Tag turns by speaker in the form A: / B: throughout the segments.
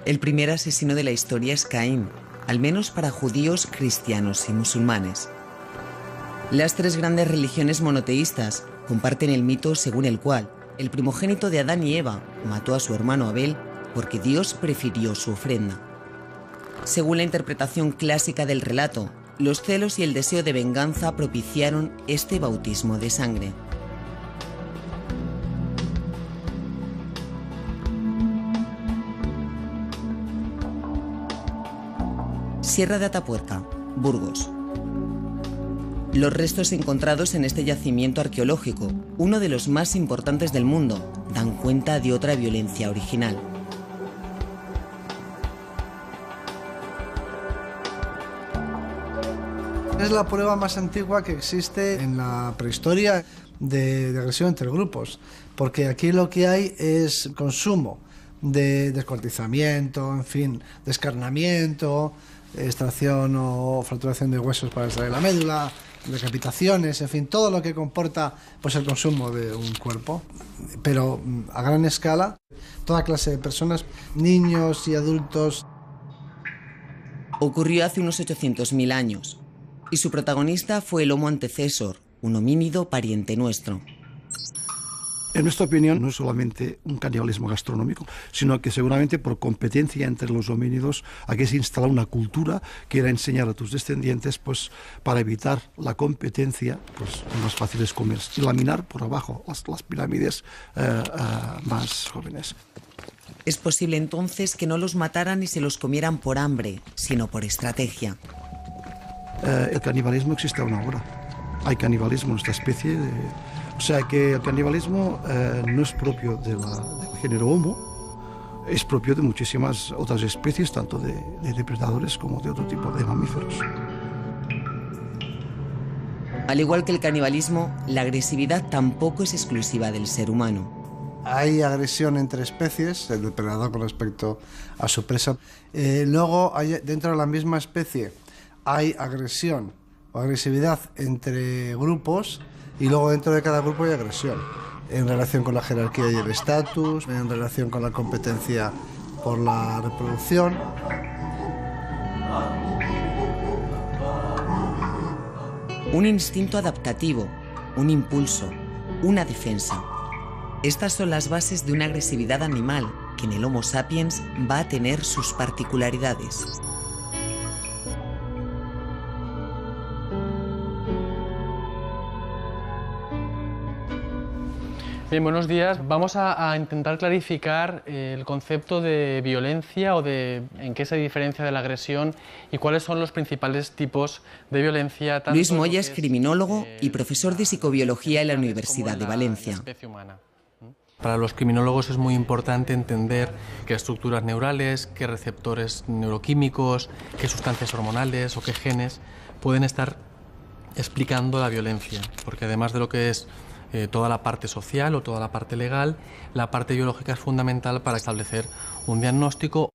A: El primer asesino de la historia es Caín, al menos para judíos, cristianos y musulmanes. Las tres grandes religiones monoteístas comparten el mito según el cual el primogénito de Adán y Eva mató a su hermano Abel porque Dios prefirió su ofrenda. Según la interpretación clásica del relato, los celos y el deseo de venganza propiciaron este bautismo de sangre. Sierra de Atapuerca, Burgos. Los restos encontrados en este yacimiento arqueológico, uno de los más importantes del mundo, dan cuenta de otra violencia original.
B: Es la prueba más antigua que existe en la prehistoria de agresión entre grupos, porque aquí lo que hay es consumo de descuartizamiento, en fin, descarnamiento, extracción o fracturación de huesos para extraer la médula, decapitaciones, en fin, todo lo que comporta pues el consumo de un cuerpo, pero a gran escala, toda clase de personas, niños y adultos.
A: Ocurrió hace unos 800.000 años y su protagonista fue el Homo antecesor, un homínido pariente nuestro.
C: En nuestra opinión, no es solamente un canibalismo gastronómico, sino que seguramente por competencia entre los homínidos aquí se instala una cultura que era enseñar a tus descendientes, pues, para evitar la competencia, pues, más fácil es comer y laminar por abajo las pirámides más jóvenes.
A: Es posible entonces que no los mataran y se los comieran por hambre, sino por estrategia.
C: El canibalismo existe aún ahora. Hay canibalismo en nuestra especie. O sea que el canibalismo no es propio del género Homo, es propio de muchísimas otras especies, tanto de depredadores como de otro tipo de mamíferos.
A: Al igual que el canibalismo, la agresividad tampoco es exclusiva del ser humano.
B: Hay agresión entre especies, el depredador con respecto a su presa. Luego, dentro de la misma especie, hay agresión o agresividad entre grupos, y luego dentro de cada grupo hay agresión en relación con la jerarquía y el estatus, en relación con la competencia por la reproducción.
A: Un instinto adaptativo, un impulso, una defensa. Estas son las bases de una agresividad animal que en el Homo sapiens va a tener sus particularidades.
D: Bien, buenos días. Vamos a intentar clarificar el concepto de violencia o de en qué se diferencia de la agresión y cuáles son los principales tipos de violencia.
A: Luis Moya es criminólogo y profesor de psicobiología en la Universidad de Valencia.
D: Para los criminólogos es muy importante entender qué estructuras neurales, qué receptores neuroquímicos, qué sustancias hormonales o qué genes pueden estar explicando la violencia, porque además de lo que es toda la parte social o toda la parte legal, la parte biológica es fundamental para establecer un diagnóstico.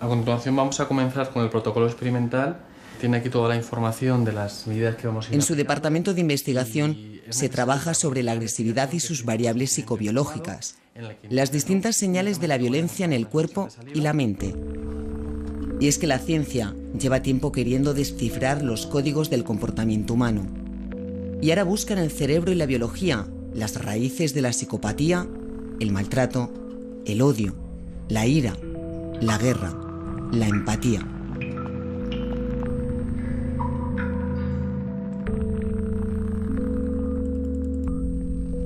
D: A continuación vamos a comenzar con el protocolo experimental. Tiene aquí toda la información de las medidas que vamos a ir.
A: En su departamento de investigación se trabaja sobre la agresividad y sus variables psicobiológicas, las distintas señales de la violencia en el cuerpo y la mente. Y es que la ciencia lleva tiempo queriendo descifrar los códigos del comportamiento humano. Y ahora busca en el cerebro y la biología las raíces de la psicopatía, el maltrato, el odio, la ira, la guerra, la empatía.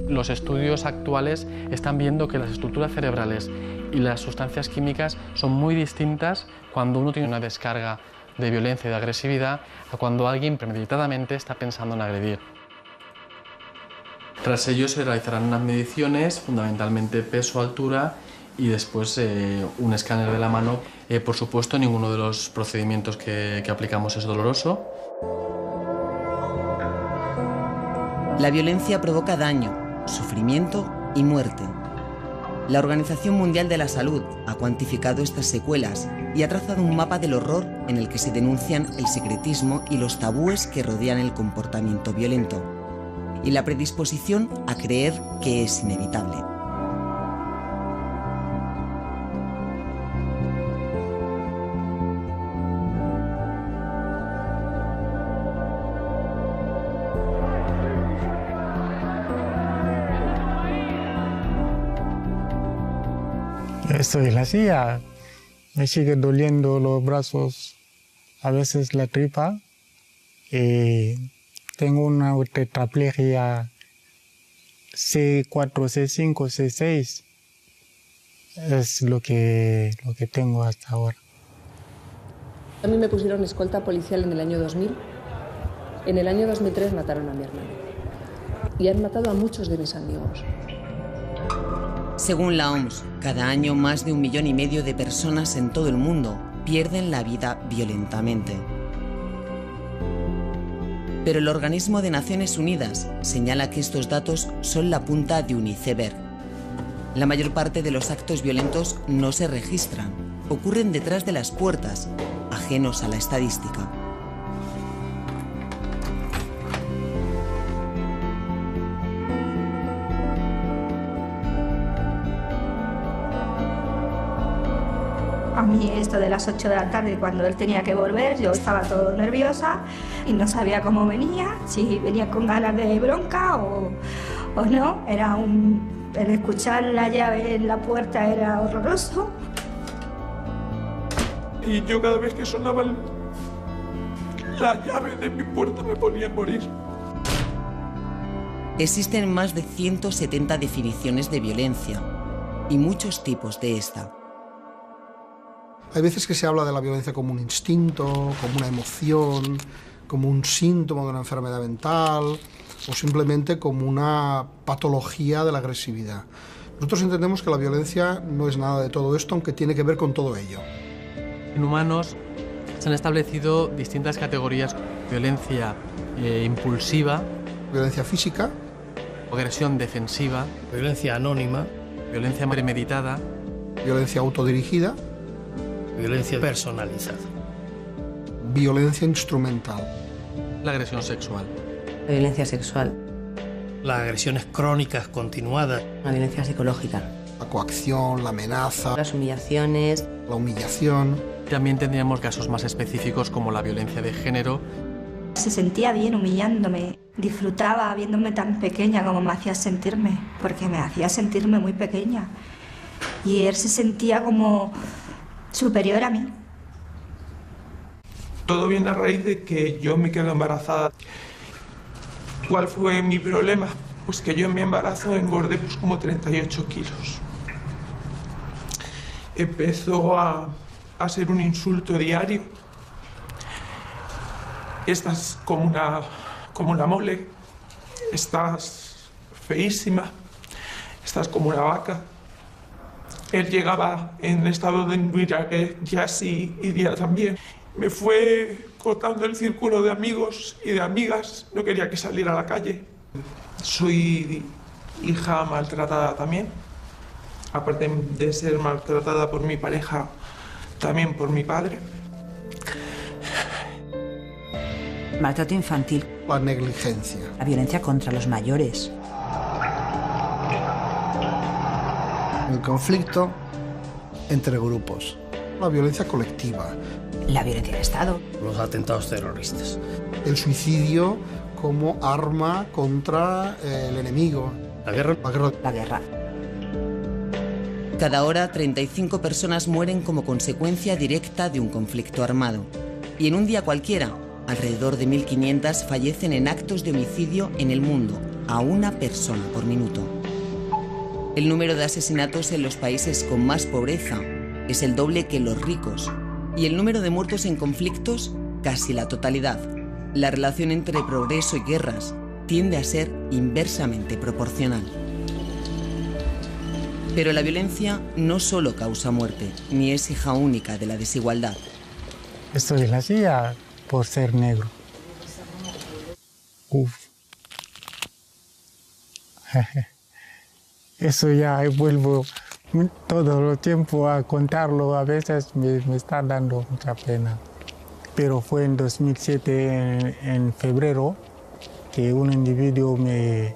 D: Los estudios actuales están viendo que las estructuras cerebrales y las sustancias químicas son muy distintas cuando uno tiene una descarga de violencia y de agresividad a cuando alguien premeditadamente está pensando en agredir. Tras ello se realizarán unas mediciones, fundamentalmente peso, altura y después un escáner de la mano. Por supuesto, ninguno de los procedimientos que aplicamos es doloroso.
A: La violencia provoca daño, sufrimiento y muerte. La Organización Mundial de la Salud ha cuantificado estas secuelas y ha trazado un mapa del horror en el que se denuncian el secretismo y los tabúes que rodean el comportamiento violento y la predisposición a creer que es inevitable.
E: Estoy en la silla, me sigue doliendo los brazos, a veces la tripa. Tengo una tetraplegia C4, C5, C6. Es lo que tengo hasta ahora.
F: A mí me pusieron escolta policial en el año 2000. En el año 2003 mataron a mi hermano. Y han matado a muchos de mis amigos.
A: Según la OMS, cada año más de 1,5 millones de personas en todo el mundo pierden la vida violentamente. Pero el Organismo de Naciones Unidas señala que estos datos son la punta de un iceberg. La mayor parte de los actos violentos no se registran, ocurren detrás de las puertas, ajenos a la estadística.
G: A mí esto de las 8 de la tarde, cuando él tenía que volver, yo estaba todo nerviosa y no sabía cómo venía, si venía con ganas de bronca o no. El escuchar la llave en la puerta era horroroso.
H: Y yo cada vez que sonaba la llave de mi puerta me ponía a morir.
A: Existen más de 170 definiciones de violencia y muchos tipos de esta.
B: Hay veces que se habla de la violencia como un instinto, como una emoción, como un síntoma de una enfermedad mental o simplemente como una patología de la agresividad. Nosotros entendemos que la violencia no es nada de todo esto, aunque tiene que ver con todo ello.
D: En humanos se han establecido distintas categorías: violencia impulsiva,
B: Violencia física,
D: agresión defensiva,
I: violencia anónima,
D: violencia premeditada,
B: violencia autodirigida,
I: violencia personalizada,
B: violencia instrumental,
D: la agresión sexual,
J: la violencia sexual,
I: las agresiones crónicas continuadas,
J: la violencia psicológica,
B: la coacción, la amenaza,
J: las humillaciones,
B: la humillación.
D: También tendríamos casos más específicos como la violencia de género.
G: Se sentía bien humillándome, disfrutaba viéndome tan pequeña como me hacía sentirme, porque me hacía sentirme muy pequeña. Y él se sentía como superior a mí.
H: Todo viene a raíz de que yo me quedo embarazada. ¿Cuál fue mi problema? Pues que yo en mi embarazo engordé pues como 38 kilos. Empezó a ser un insulto diario. Estás como una mole, estás feísima, estás como una vaca. Él llegaba en estado de embriaguez y día también. Me fue cortando el círculo de amigos y de amigas, no quería que saliera a la calle. Soy hija maltratada también, aparte de ser maltratada por mi pareja, también por mi padre.
J: maltrato infantil,
B: La negligencia,
J: la violencia contra los mayores,
B: el conflicto entre grupos, la violencia colectiva,
J: la violencia de Estado,
I: los atentados terroristas,
B: el suicidio como arma contra el enemigo,
I: la guerra.
J: la guerra.
A: Cada hora, 35 personas mueren como consecuencia directa de un conflicto armado. Y en un día cualquiera, alrededor de 1.500 fallecen en actos de homicidio en el mundo, a una persona por minuto. El número de asesinatos en los países con más pobreza es el doble que en los ricos. Y el número de muertos en conflictos, casi la totalidad. La relación entre progreso y guerras tiende a ser inversamente proporcional. Pero la violencia no solo causa muerte, ni es hija única de la desigualdad.
E: Estoy en la silla por ser negro. Uf. Eso ya vuelvo todo el tiempo a contarlo, a veces me está dando mucha pena. Pero fue en 2007, en febrero, que un individuo me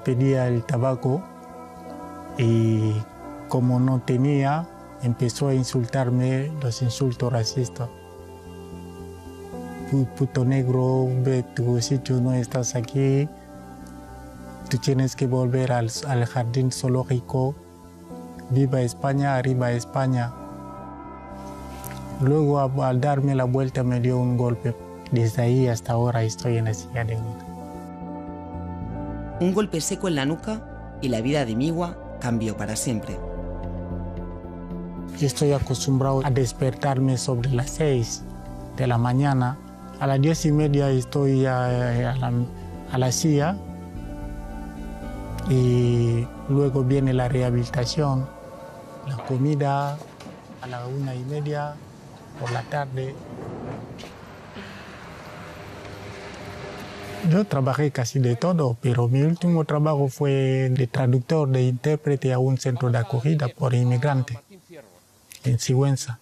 E: pedía el tabaco y como no tenía, empezó a insultarme los insultos racistas. Puto negro, ve tu sitio, no estás aquí, tú tienes que volver al jardín zoológico, viva España, arriba España. Luego al darme la vuelta me dio un golpe. Desde ahí hasta ahora estoy en la silla de ruedas.
A: Un golpe seco en la nuca y la vida de Migua cambió para siempre.
E: Estoy acostumbrado a despertarme sobre las 6 de la mañana. A las 10:30 estoy a la silla y luego viene la rehabilitación, la comida a las 1:30 por la tarde. Yo trabajé casi de todo, pero mi último trabajo fue de traductor, de intérprete a un centro de acogida por inmigrantes en Sigüenza.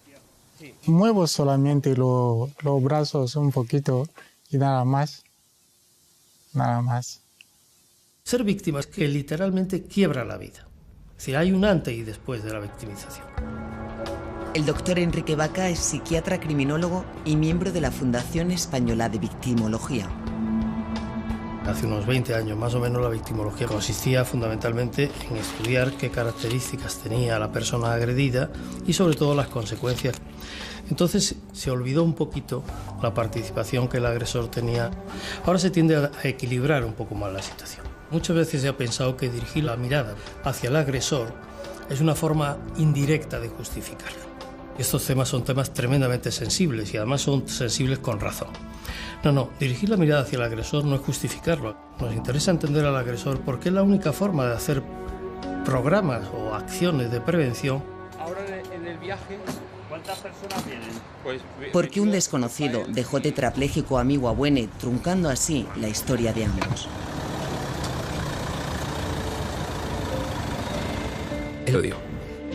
E: Muevo solamente los brazos un poquito y nada más. Nada más.
I: Ser víctima es que literalmente quiebra la vida. Es decir, hay un antes y después de la victimización.
A: El doctor Enrique Vaca es psiquiatra criminólogo y miembro de la Fundación Española de Victimología.
I: Hace unos 20 años más o menos la victimología consistía fundamentalmente en estudiar qué características tenía la persona agredida y sobre todo las consecuencias. Entonces se olvidó un poquito la participación que el agresor tenía. Ahora se tiende a equilibrar un poco más la situación. Muchas veces se ha pensado que dirigir la mirada hacia el agresor es una forma indirecta de justificarlo. Estos temas son temas tremendamente sensibles y además son sensibles con razón. No, dirigir la mirada hacia el agresor no es justificarlo. Nos interesa entender al agresor porque es la única forma de hacer programas o acciones de prevención.
K: Ahora en el viaje, ¿cuántas personas vienen?
A: Porque un desconocido dejó tetrapléjico a Migua Buene, truncando así la historia de ambos.
L: El odio.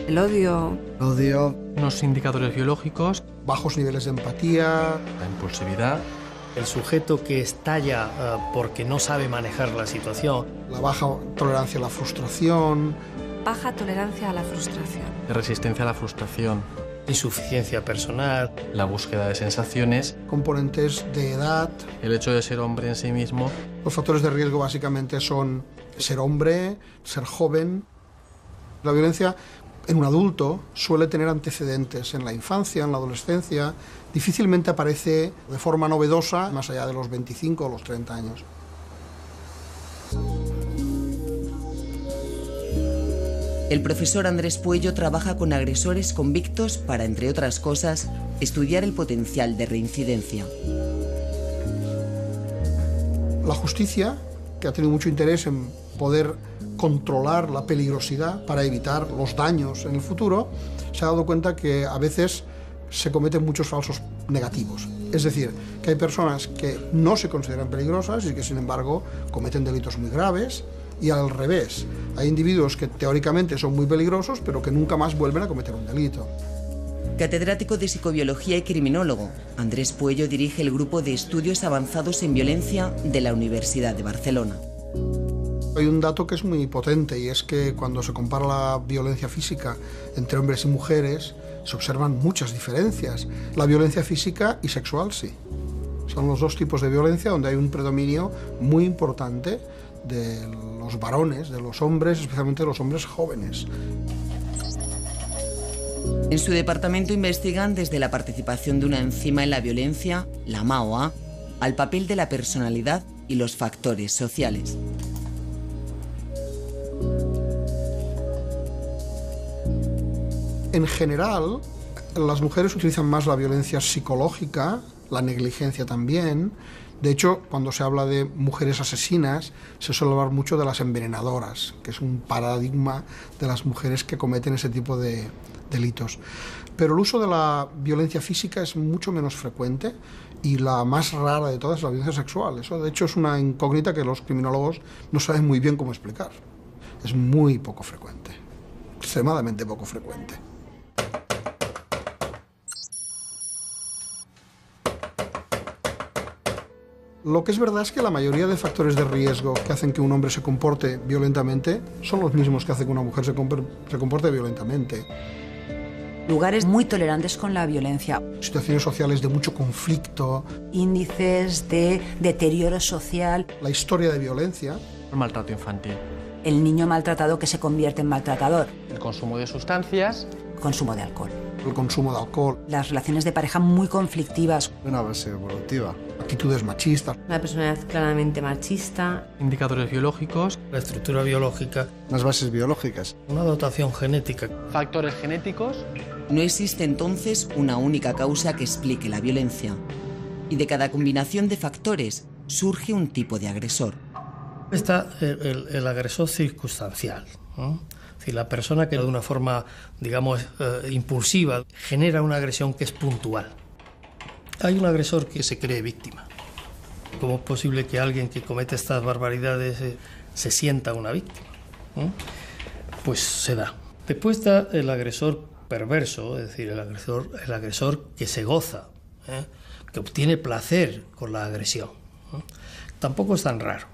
J: El odio.
B: El odio.
D: Unos indicadores biológicos.
M: Bajos niveles de empatía.
D: La impulsividad.
I: El sujeto que estalla porque no sabe manejar la situación.
M: La baja tolerancia a la frustración.
N: Baja tolerancia a la frustración.
D: Resistencia a la frustración.
I: Insuficiencia personal.
D: La búsqueda de sensaciones.
M: Componentes de edad.
D: El hecho de ser hombre en sí mismo.
M: Los factores de riesgo básicamente son ser hombre, ser joven. La violencia en un adulto suele tener antecedentes en la infancia, en la adolescencia. Difícilmente aparece de forma novedosa más allá de los 25 o los 30 años.
A: El profesor Andrés Puello trabaja con agresores convictos para, entre otras cosas, estudiar el potencial de reincidencia.
M: La justicia, que ha tenido mucho interés en poder controlar la peligrosidad para evitar los daños en el futuro, se ha dado cuenta que a veces se cometen muchos falsos negativos. Es decir, que hay personas que no se consideran peligrosas y que sin embargo cometen delitos muy graves, y al revés, hay individuos que teóricamente son muy peligrosos pero que nunca más vuelven a cometer un delito.
A: Catedrático de Psicobiología y criminólogo, Andrés Puello dirige el Grupo de Estudios Avanzados en Violencia de la Universidad de Barcelona.
M: Hay un dato que es muy potente y es que cuando se compara la violencia física entre hombres y mujeres se observan muchas diferencias. La violencia física y sexual sí. Son los dos tipos de violencia donde hay un predominio muy importante de los varones, de los hombres, especialmente de los hombres jóvenes.
A: En su departamento investigan desde la participación de una enzima en la violencia, la MAOA, al papel de la personalidad y los factores sociales.
M: En general, las mujeres utilizan más la violencia psicológica, la negligencia también. De hecho, cuando se habla de mujeres asesinas, se suele hablar mucho de las envenenadoras, que es un paradigma de las mujeres que cometen ese tipo de delitos. Pero el uso de la violencia física es mucho menos frecuente y la más rara de todas es la violencia sexual. Eso, de hecho, es una incógnita que los criminólogos no saben muy bien cómo explicar. Es muy poco frecuente, extremadamente poco frecuente. Lo que es verdad es que la mayoría de factores de riesgo que hacen que un hombre se comporte violentamente son los mismos que hacen que una mujer se comporte violentamente.
J: Lugares muy tolerantes con la violencia.
M: Situaciones sociales de mucho conflicto.
J: Índices de deterioro social.
M: La historia de violencia.
D: El maltrato infantil.
J: el niño maltratado que se convierte en maltratador.
D: El consumo de sustancias.
J: Consumo de alcohol.
M: El consumo de alcohol.
J: Las relaciones de pareja muy conflictivas.
B: Una base evolutiva.
M: Actitudes machistas.
N: Una personalidad claramente machista.
D: Indicadores biológicos.
I: La estructura biológica.
B: Las bases biológicas.
I: Una dotación genética.
D: Factores genéticos.
A: No existe entonces una única causa que explique la violencia. Y de cada combinación de factores surge un tipo de agresor.
I: Está el agresor circunstancial, ¿no? Es decir, la persona que de una forma, digamos, impulsiva genera una agresión que es puntual. Hay un agresor que se cree víctima. ¿Cómo es posible que alguien que comete estas barbaridades se sienta una víctima? Pues se da. Después está el agresor perverso, es decir, el agresor que se goza, que obtiene placer con la agresión. Tampoco es tan raro.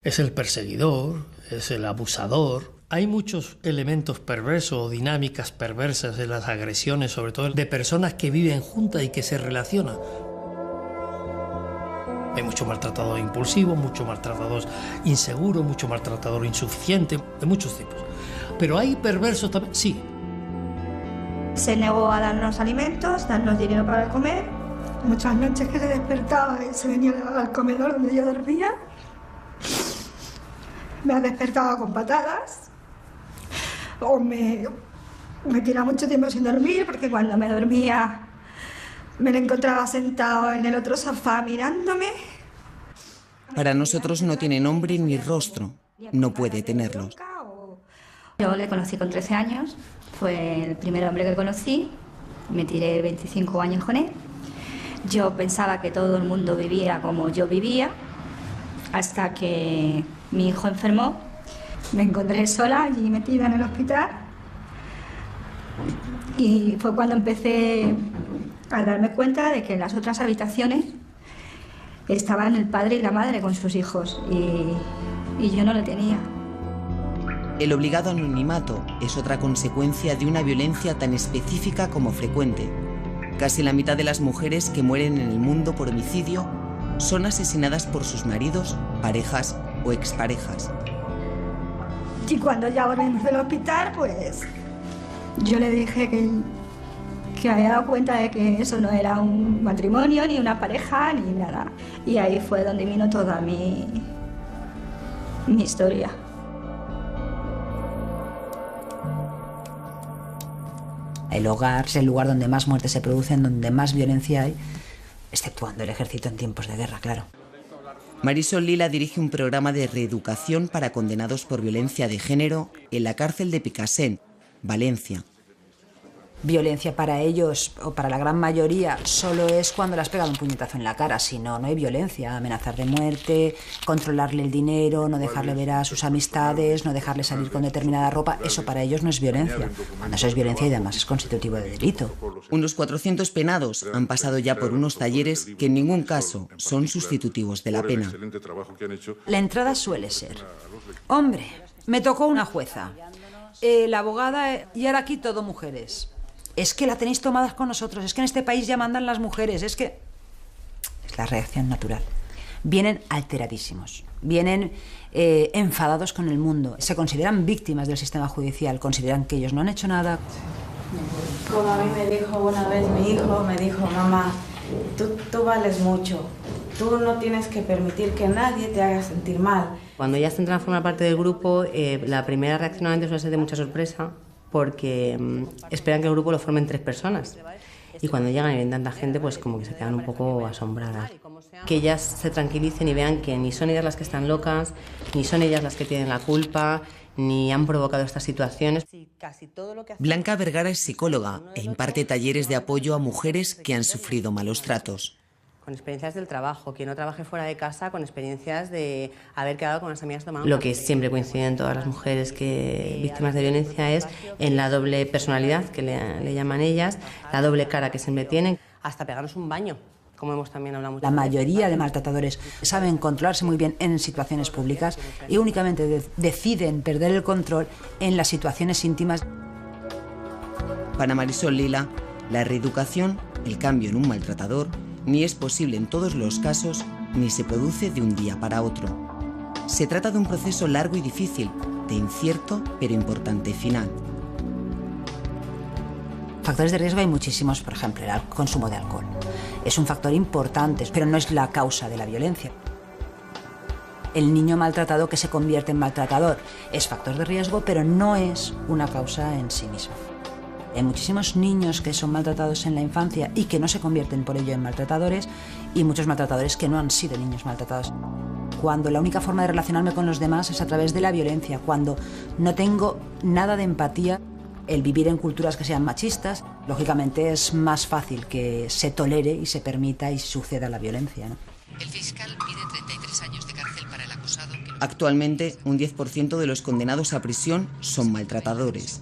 I: Es el perseguidor, es el abusador. Hay muchos elementos perversos o dinámicas perversas en las agresiones, sobre todo de personas que viven juntas y que se relacionan. Hay mucho maltratador impulsivo, mucho maltratador inseguro, mucho maltratador insuficiente, de muchos tipos. Pero hay perversos también, sí.
G: Se negó a darnos alimentos, darnos dinero para comer. Muchas noches que se despertaba y se venía al comedor donde yo dormía. Me ha despertado con patadas. O me tiraba mucho tiempo sin dormir, porque cuando me dormía me lo encontraba sentado en el otro sofá mirándome.
A: Para nosotros no tiene nombre ni rostro, no puede tenerlos.
G: Yo le conocí con 13 años, fue el primer hombre que conocí, me tiré 25 años con él. Yo pensaba que todo el mundo vivía como yo vivía, hasta que mi hijo enfermó. Me encontré sola allí metida en el hospital y fue cuando empecé a darme cuenta de que en las otras habitaciones estaban el padre y la madre con sus hijos y yo no lo tenía.
A: El obligado anonimato es otra consecuencia de una violencia tan específica como frecuente. Casi la mitad de las mujeres que mueren en el mundo por homicidio son asesinadas por sus maridos, parejas o exparejas.
G: Y cuando ya volvimos del hospital, pues yo le dije que había dado cuenta de que eso no era un matrimonio, ni una pareja, ni nada. Y ahí fue donde vino toda mi historia.
J: El hogar es el lugar donde más muertes se producen, donde más violencia hay, exceptuando el ejército en tiempos de guerra, claro.
A: Marisol Lila dirige un programa de reeducación para condenados por violencia de género en la cárcel de Picassent, Valencia.
J: Violencia para ellos, o para la gran mayoría, solo es cuando le has pegado un puñetazo en la cara. Si no, no hay violencia. Amenazar de muerte, controlarle el dinero, no dejarle ver a sus amistades, no dejarle salir con determinada ropa, eso para ellos no es violencia. Cuando eso es violencia y además es constitutivo de delito.
A: Unos 400 penados han pasado ya por unos talleres que en ningún caso son sustitutivos de la pena.
J: La entrada suele ser: hombre, me tocó una jueza, la abogada y ahora aquí todo mujeres. Es que la tenéis tomadas con nosotros, es que en este país ya mandan las mujeres, es que... Es la reacción natural. Vienen alteradísimos, vienen enfadados con el mundo, se consideran víctimas del sistema judicial, consideran que ellos no han hecho nada.
L: Como a mí me dijo una vez mi hijo, me dijo: mamá, tú vales mucho, tú no tienes que permitir que nadie te haga sentir mal.
F: Cuando ellas entran a formar parte del grupo, la primera reacción normalmente suele ser de mucha sorpresa, porque esperan que el grupo lo formen 3 personas. Y cuando llegan y ven tanta gente, pues como que se quedan un poco asombradas. Que ellas se tranquilicen y vean que ni son ellas las que están locas, ni son ellas las que tienen la culpa, ni han provocado estas situaciones.
A: Blanca Vergara es psicóloga e imparte talleres de apoyo a mujeres que han sufrido malos tratos.
F: Con experiencias del trabajo, que no trabaje fuera de casa, con experiencias de haber quedado con las amigas tomando. Lo que siempre coincide en todas las mujeres víctimas de violencia es en la doble personalidad, que le llaman ellas, la doble cara que siempre tienen, hasta pegarnos un baño, como hemos también hablado mucho.
J: La mayoría de maltratadores saben controlarse muy bien en situaciones públicas y únicamente deciden perder el control en las situaciones íntimas.
A: Para Marisol Lila, la reeducación, el cambio en un maltratador, ni es posible en todos los casos, ni se produce de un día para otro. Se trata de un proceso largo y difícil, de incierto pero importante final.
J: Factores de riesgo hay muchísimos, por ejemplo, el consumo de alcohol. Es un factor importante, pero no es la causa de la violencia. El niño maltratado que se convierte en maltratador es factor de riesgo, pero no es una causa en sí misma. Hay muchísimos niños que son maltratados en la infancia y que no se convierten por ello en maltratadores, y muchos maltratadores que no han sido niños maltratados. Cuando la única forma de relacionarme con los demás es a través de la violencia, cuando no tengo nada de empatía, el vivir en culturas que sean machistas, lógicamente es más fácil que se tolere y se permita y suceda la violencia, ¿no?
A: El fiscal pide 33 años de cárcel para el acusado. Actualmente, un 10% de los condenados a prisión son maltratadores.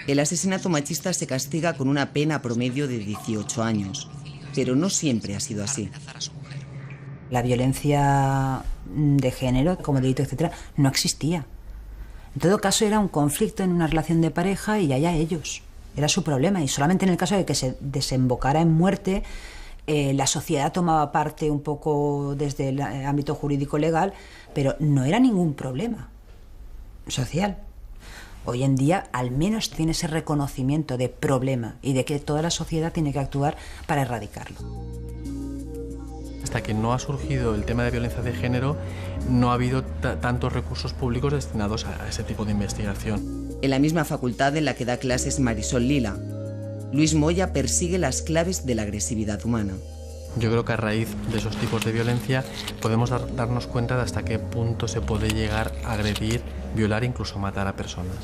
A: El asesinato machista se castiga con una pena promedio de 18 años, pero no siempre ha sido así.
J: La violencia de género, como delito, etcétera, no existía. En todo caso, era un conflicto en una relación de pareja y allá ellos. Era su problema, y solamente en el caso de que se desembocara en muerte, la sociedad tomaba parte un poco desde el ámbito jurídico legal, pero no era ningún problema social. Hoy en día al menos tiene ese reconocimiento de problema y de que toda la sociedad tiene que actuar para erradicarlo.
D: Hasta que no ha surgido el tema de violencia de género, no ha habido tantos recursos públicos destinados a ese tipo de investigación.
A: En la misma facultad en la que da clases Marisol Lila, Luis Moya persigue las claves de la agresividad humana.
D: Yo creo que a raíz de esos tipos de violencia podemos darnos cuenta de hasta qué punto se puede llegar a agredir, violar e incluso matar a personas.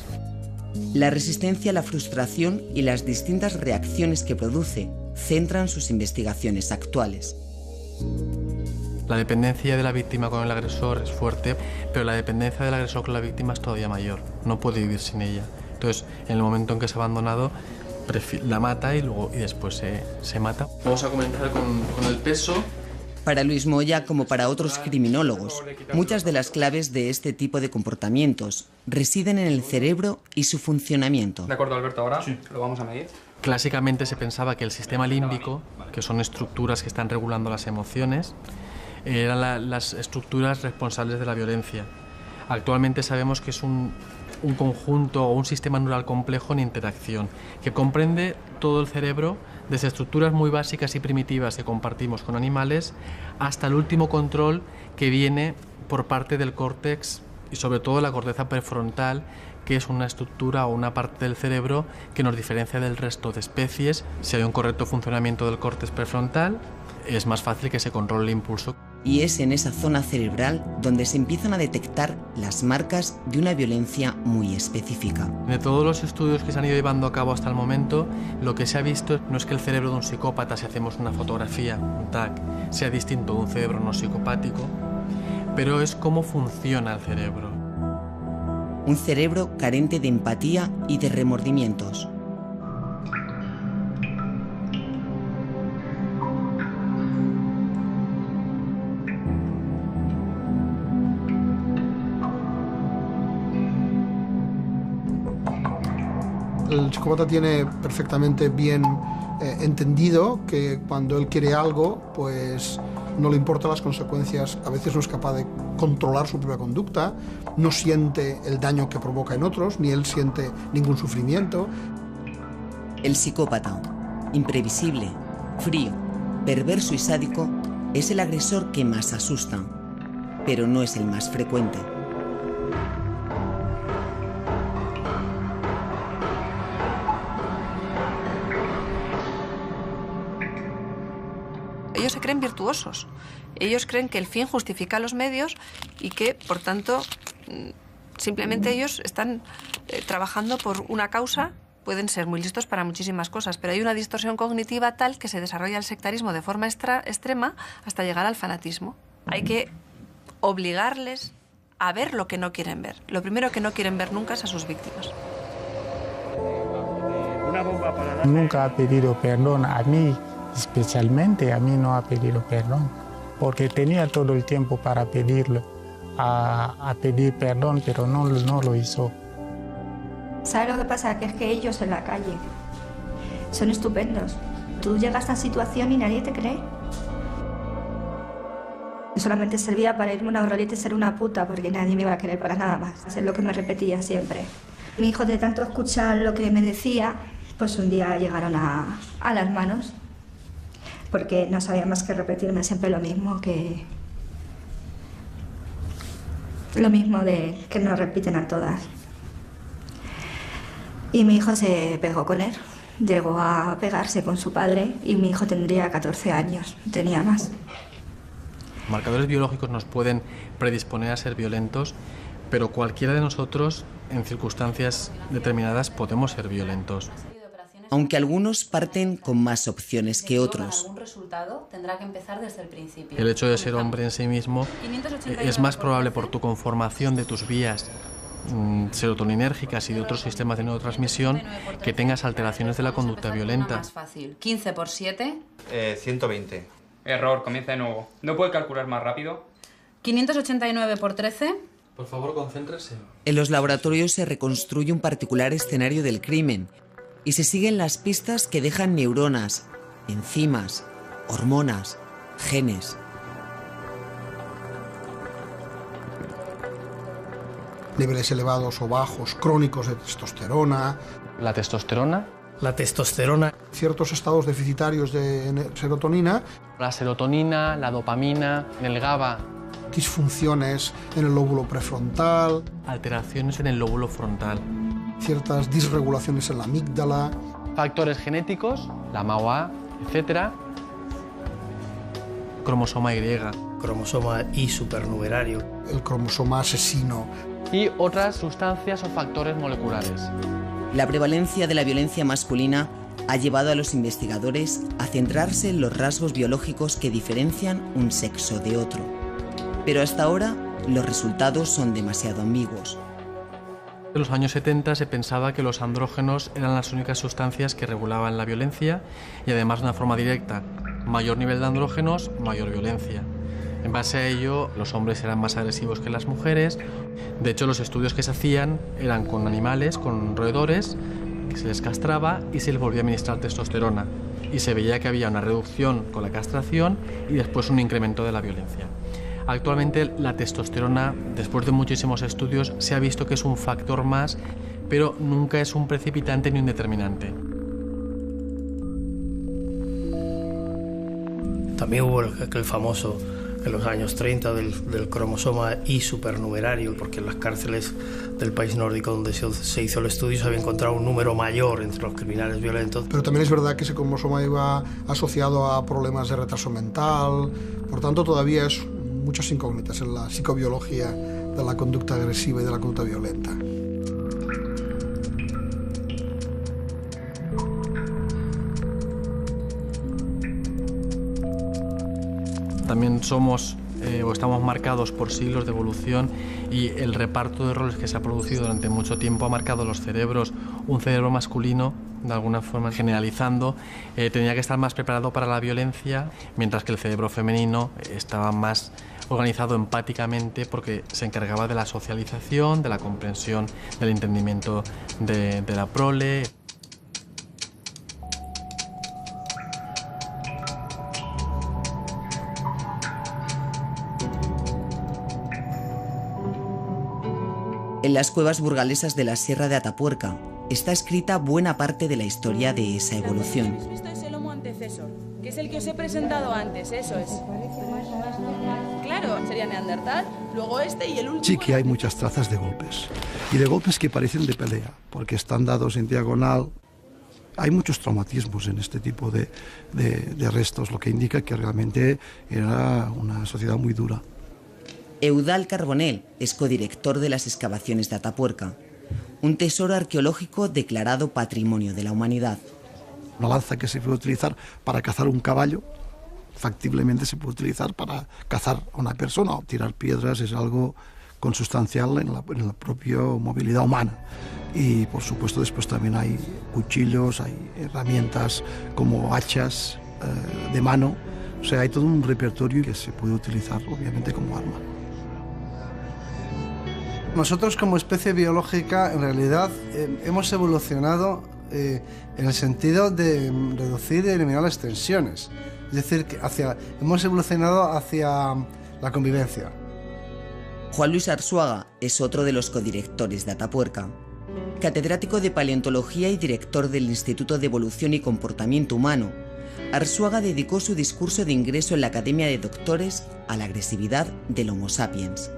A: La resistencia, la frustración y las distintas reacciones que produce centran sus investigaciones actuales.
D: La dependencia de la víctima con el agresor es fuerte, pero la dependencia del agresor con la víctima es todavía mayor. No puede vivir sin ella. Entonces, en el momento en que es abandonado, la mata y después se mata. Vamos a comenzar con el peso.
A: Para Luis Moya, como para otros criminólogos, muchas de las claves de este tipo de comportamientos residen en el cerebro y su funcionamiento.
K: De acuerdo, Alberto, ahora lo vamos a medir.
D: Clásicamente se pensaba que el sistema límbico, que son estructuras que están regulando las emociones, eran las estructuras responsables de la violencia. Actualmente sabemos que es un conjunto o un sistema neural complejo en interacción, que comprende todo el cerebro, desde estructuras muy básicas y primitivas que compartimos con animales, hasta el último control que viene por parte del córtex y sobre todo la corteza prefrontal, que es una estructura o una parte del cerebro que nos diferencia del resto de especies. Si hay un correcto funcionamiento del córtex prefrontal, es más fácil que se controle el impulso.
A: Y es en esa zona cerebral donde se empiezan a detectar las marcas de una violencia muy específica.
D: De todos los estudios que se han ido llevando a cabo hasta el momento, lo que se ha visto no es que el cerebro de un psicópata, si hacemos una fotografía, un TAC, sea distinto de un cerebro no psicopático, pero es cómo funciona el cerebro.
A: Un cerebro carente de empatía y de remordimientos.
M: El psicópata tiene perfectamente bien entendido que cuando él quiere algo, pues no le importan las consecuencias, a veces no es capaz de controlar su propia conducta, no siente el daño que provoca en otros, ni él siente ningún sufrimiento.
A: El psicópata, imprevisible, frío, perverso y sádico, es el agresor que más asusta, pero no es el más frecuente.
O: Ellos se creen virtuosos. Ellos creen que el fin justifica los medios y que, por tanto, simplemente ellos están trabajando por una causa. Pueden ser muy listos para muchísimas cosas, pero hay una distorsión cognitiva tal que se desarrolla el sectarismo de forma extrema hasta llegar al fanatismo. Hay que obligarles a ver lo que no quieren ver. Lo primero que no quieren ver nunca es a sus víctimas.
E: Nunca ha pedido perdón a mí. Especialmente a mí no ha pedido perdón, porque tenía todo el tiempo para pedirlo, a pedir perdón, pero no lo hizo.
G: ¿Sabes lo que pasa? Que es que ellos en la calle son estupendos. Tú llegas a esta situación y nadie te cree. Solamente servía para irme a una Uralita y ser una puta, porque nadie me iba a querer para nada más. Es lo que me repetía siempre. Mi hijo, de tanto escuchar lo que me decía, pues un día llegaron a las manos, porque no sabía más que repetirme siempre lo mismo de que nos repiten a todas. Y mi hijo se pegó con él, llegó a pegarse con su padre y mi hijo tendría 14 años, tenía más.
D: Marcadores biológicos nos pueden predisponer a ser violentos, pero cualquiera de nosotros, en circunstancias determinadas, podemos ser violentos.
A: Aunque algunos parten con más opciones que otros.
P: Algún resultado tendrá que empezar desde el principio.
D: El hecho de ser hombre en sí mismo es más probable por tu conformación de tus vías serotoninérgicas y de otros sistemas de neurotransmisión que tengas alteraciones de la conducta violenta.
P: Más fácil. 15 por 7.
Q: 120. Error, comienza de nuevo. ¿No puede calcular más rápido?
P: 589 por 13.
D: Por favor, concéntrese.
A: En los laboratorios se reconstruye un particular escenario del crimen y se siguen las pistas que dejan neuronas, enzimas, hormonas, genes.
M: Niveles elevados o bajos, crónicos de testosterona.
D: La testosterona.
I: La testosterona.
M: Ciertos estados deficitarios de serotonina.
D: La serotonina, la dopamina, el GABA.
M: Disfunciones en el lóbulo prefrontal.
D: Alteraciones en el lóbulo frontal.
M: Ciertas disregulaciones en la amígdala.
D: Factores genéticos, la MAOA, etc. Cromosoma Y.
I: Cromosoma Y supernumerario.
M: El cromosoma asesino.
D: Y otras sustancias o factores moleculares.
A: La prevalencia de la violencia masculina ha llevado a los investigadores a centrarse en los rasgos biológicos que diferencian un sexo de otro. Pero hasta ahora los resultados son demasiado ambiguos.
D: En los años 70 se pensaba que los andrógenos eran las únicas sustancias que regulaban la violencia y además de una forma directa. Mayor nivel de andrógenos, mayor violencia. En base a ello, los hombres eran más agresivos que las mujeres. De hecho, los estudios que se hacían eran con animales, con roedores, que se les castraba y se les volvía a administrar testosterona. Y se veía que había una reducción con la castración y después un incremento de la violencia. Actualmente la testosterona, después de muchísimos estudios, se ha visto que es un factor más, pero nunca es un precipitante ni un determinante.
I: También hubo aquel famoso, en los años 30, del cromosoma Y supernumerario, porque en las cárceles del país nórdico donde se hizo el estudio se había encontrado un número mayor entre los criminales violentos.
M: Pero también es verdad que ese cromosoma iba asociado a problemas de retraso mental, por tanto todavía es muchas incógnitas en la psicobiología de la conducta agresiva y de la conducta violenta.
D: También somos o estamos marcados por siglos de evolución y el reparto de roles que se ha producido durante mucho tiempo ha marcado los cerebros. Un cerebro masculino, de alguna forma generalizando, tenía que estar más preparado para la violencia, mientras que el cerebro femenino estaba más organizado empáticamente porque se encargaba de la socialización, de la comprensión, del entendimiento de la prole.
A: En las cuevas burgalesas de la Sierra de Atapuerca está escrita buena parte de la historia de esa evolución.
R: Esto es el Homo antecesor, que es el que os he presentado antes, eso es. Claro, sería Neandertal, luego este y el último...
C: Sí que hay muchas trazas de golpes, y de golpes que parecen de pelea, porque están dados en diagonal. Hay muchos traumatismos en este tipo de restos, lo que indica que realmente era una sociedad muy dura.
A: Eudal Carbonell es codirector de las excavaciones de Atapuerca, un tesoro arqueológico declarado Patrimonio de la Humanidad.
C: Una lanza que se puede utilizar para cazar un caballo, factiblemente se puede utilizar para cazar a una persona, o tirar piedras es algo consustancial en la propia movilidad humana. Y por supuesto después también hay cuchillos, hay herramientas como hachas de mano, o sea, hay todo un repertorio que se puede utilizar obviamente como arma.
B: Nosotros como especie biológica en realidad hemos evolucionado en el sentido de reducir y eliminar las tensiones. Es decir, que hemos evolucionado hacia la convivencia.
A: Juan Luis Arzuaga es otro de los codirectores de Atapuerca. Catedrático de Paleontología y director del Instituto de Evolución y Comportamiento Humano, Arzuaga dedicó su discurso de ingreso en la Academia de Doctores a la agresividad del Homo sapiens.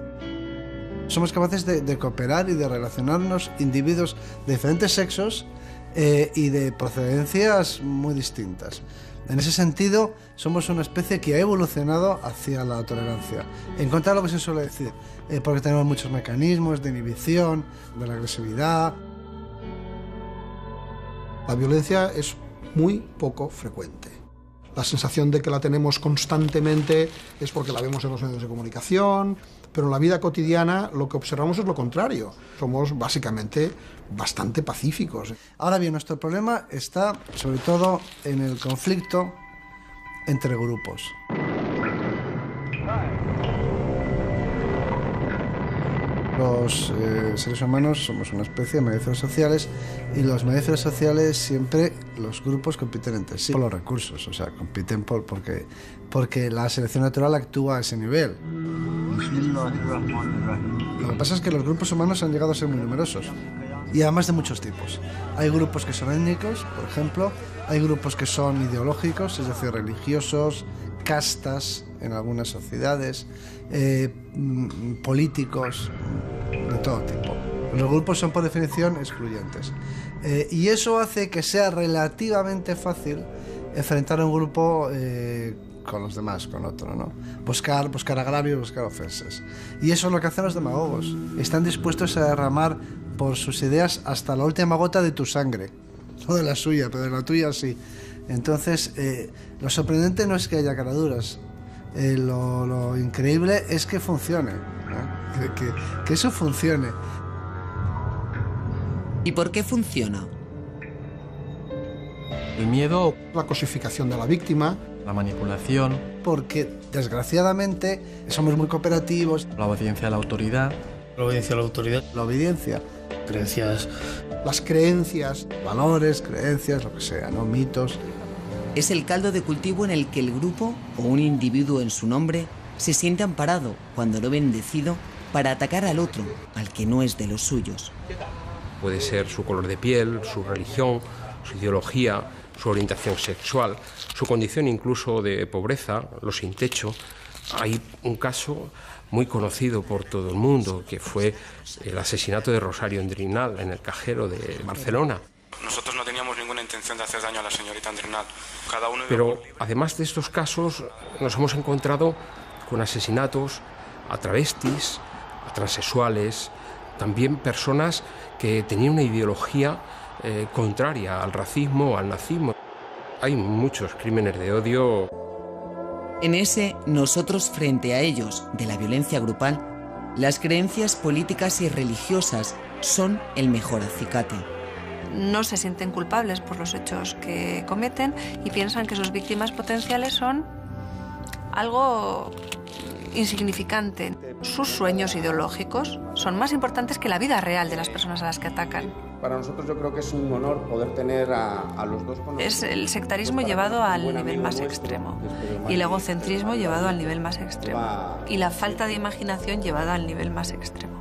B: Somos capaces de cooperar y de relacionarnos individuos de diferentes sexos y de procedencias muy distintas. En ese sentido, somos una especie que ha evolucionado hacia la tolerancia, en contra de lo que se suele decir, porque tenemos muchos mecanismos de inhibición, de la agresividad.
M: La violencia es muy poco frecuente. La sensación de que la tenemos constantemente es porque la vemos en los medios de comunicación, pero en la vida cotidiana lo que observamos es lo contrario. Somos básicamente bastante pacíficos.
B: Ahora bien, nuestro problema está sobre todo en el conflicto entre grupos. Los seres humanos somos una especie de mamíferos sociales y los mamíferos sociales siempre, los grupos compiten entre sí por los recursos, o sea, compiten porque la selección natural actúa a ese nivel. Lo que pasa es que los grupos humanos han llegado a ser muy numerosos y además de muchos tipos. Hay grupos que son étnicos, por ejemplo, hay grupos que son ideológicos, es decir, religiosos, castas en algunas sociedades, políticos, de todo tipo. Los grupos son por definición excluyentes. Y eso hace que sea relativamente fácil enfrentar a un grupo con los demás, con otro, ¿no? Buscar agravios, buscar ofensas. Y eso es lo que hacen los demagogos. Están dispuestos a derramar por sus ideas hasta la última gota de tu sangre. No de la suya, pero de la tuya sí. Entonces, lo sorprendente no es que haya caraduras. Lo increíble es que funcione, ¿no? que eso funcione.
A: ¿Y por qué funciona?
D: El miedo,
M: la cosificación de la víctima,
D: la manipulación,
B: porque desgraciadamente somos muy cooperativos.
D: La obediencia a la autoridad.
I: La obediencia a la autoridad.
B: La obediencia.
I: Creencias.
M: Las creencias.
B: Valores, creencias, lo que sea, ¿no? Mitos.
A: Es el caldo de cultivo en el que el grupo, o un individuo en su nombre, se siente amparado cuando lo bendecido para atacar al otro, al que no es de los suyos.
S: Puede ser su color de piel, su religión, su ideología, su orientación sexual, su condición incluso de pobreza, los sin techo. Hay un caso muy conocido por todo el mundo, que fue el asesinato de Rosario Endrinal en el cajero de Barcelona.
T: Nosotros no teníamos ninguna intención de hacer daño a la señorita Endrinal. Cada uno...
S: Pero además de estos casos, nos hemos encontrado con asesinatos a travestis, a transexuales, también personas que tenían una ideología contraria al racismo o al nazismo. Hay muchos crímenes de odio.
A: En ese nosotros frente a ellos de la violencia grupal, las creencias políticas y religiosas son el mejor acicate.
O: No se sienten culpables por los hechos que cometen y piensan que sus víctimas potenciales son algo insignificante. Sus sueños ideológicos son más importantes que la vida real de las personas a las que atacan.
U: Para nosotros yo creo que es un honor poder tener a los dos...
O: Es el sectarismo llevado al nivel más extremo y el egocentrismo llevado al nivel más extremo y la falta de imaginación llevada al nivel más extremo.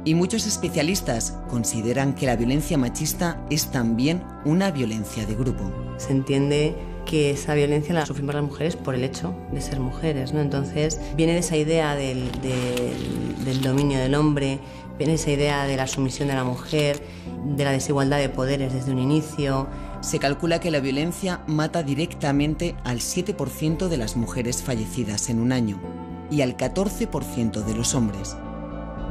A: Y muchos especialistas consideran que la violencia machista es también una violencia de grupo.
F: Se entiende que esa violencia la sufrimos las mujeres por el hecho de ser mujeres, ¿no? Entonces viene de esa idea del dominio del hombre, viene de esa idea de la sumisión de la mujer, de la desigualdad de poderes desde un inicio.
A: Se calcula que la violencia mata directamente al 7% de las mujeres fallecidas en un año y al 14% de los hombres.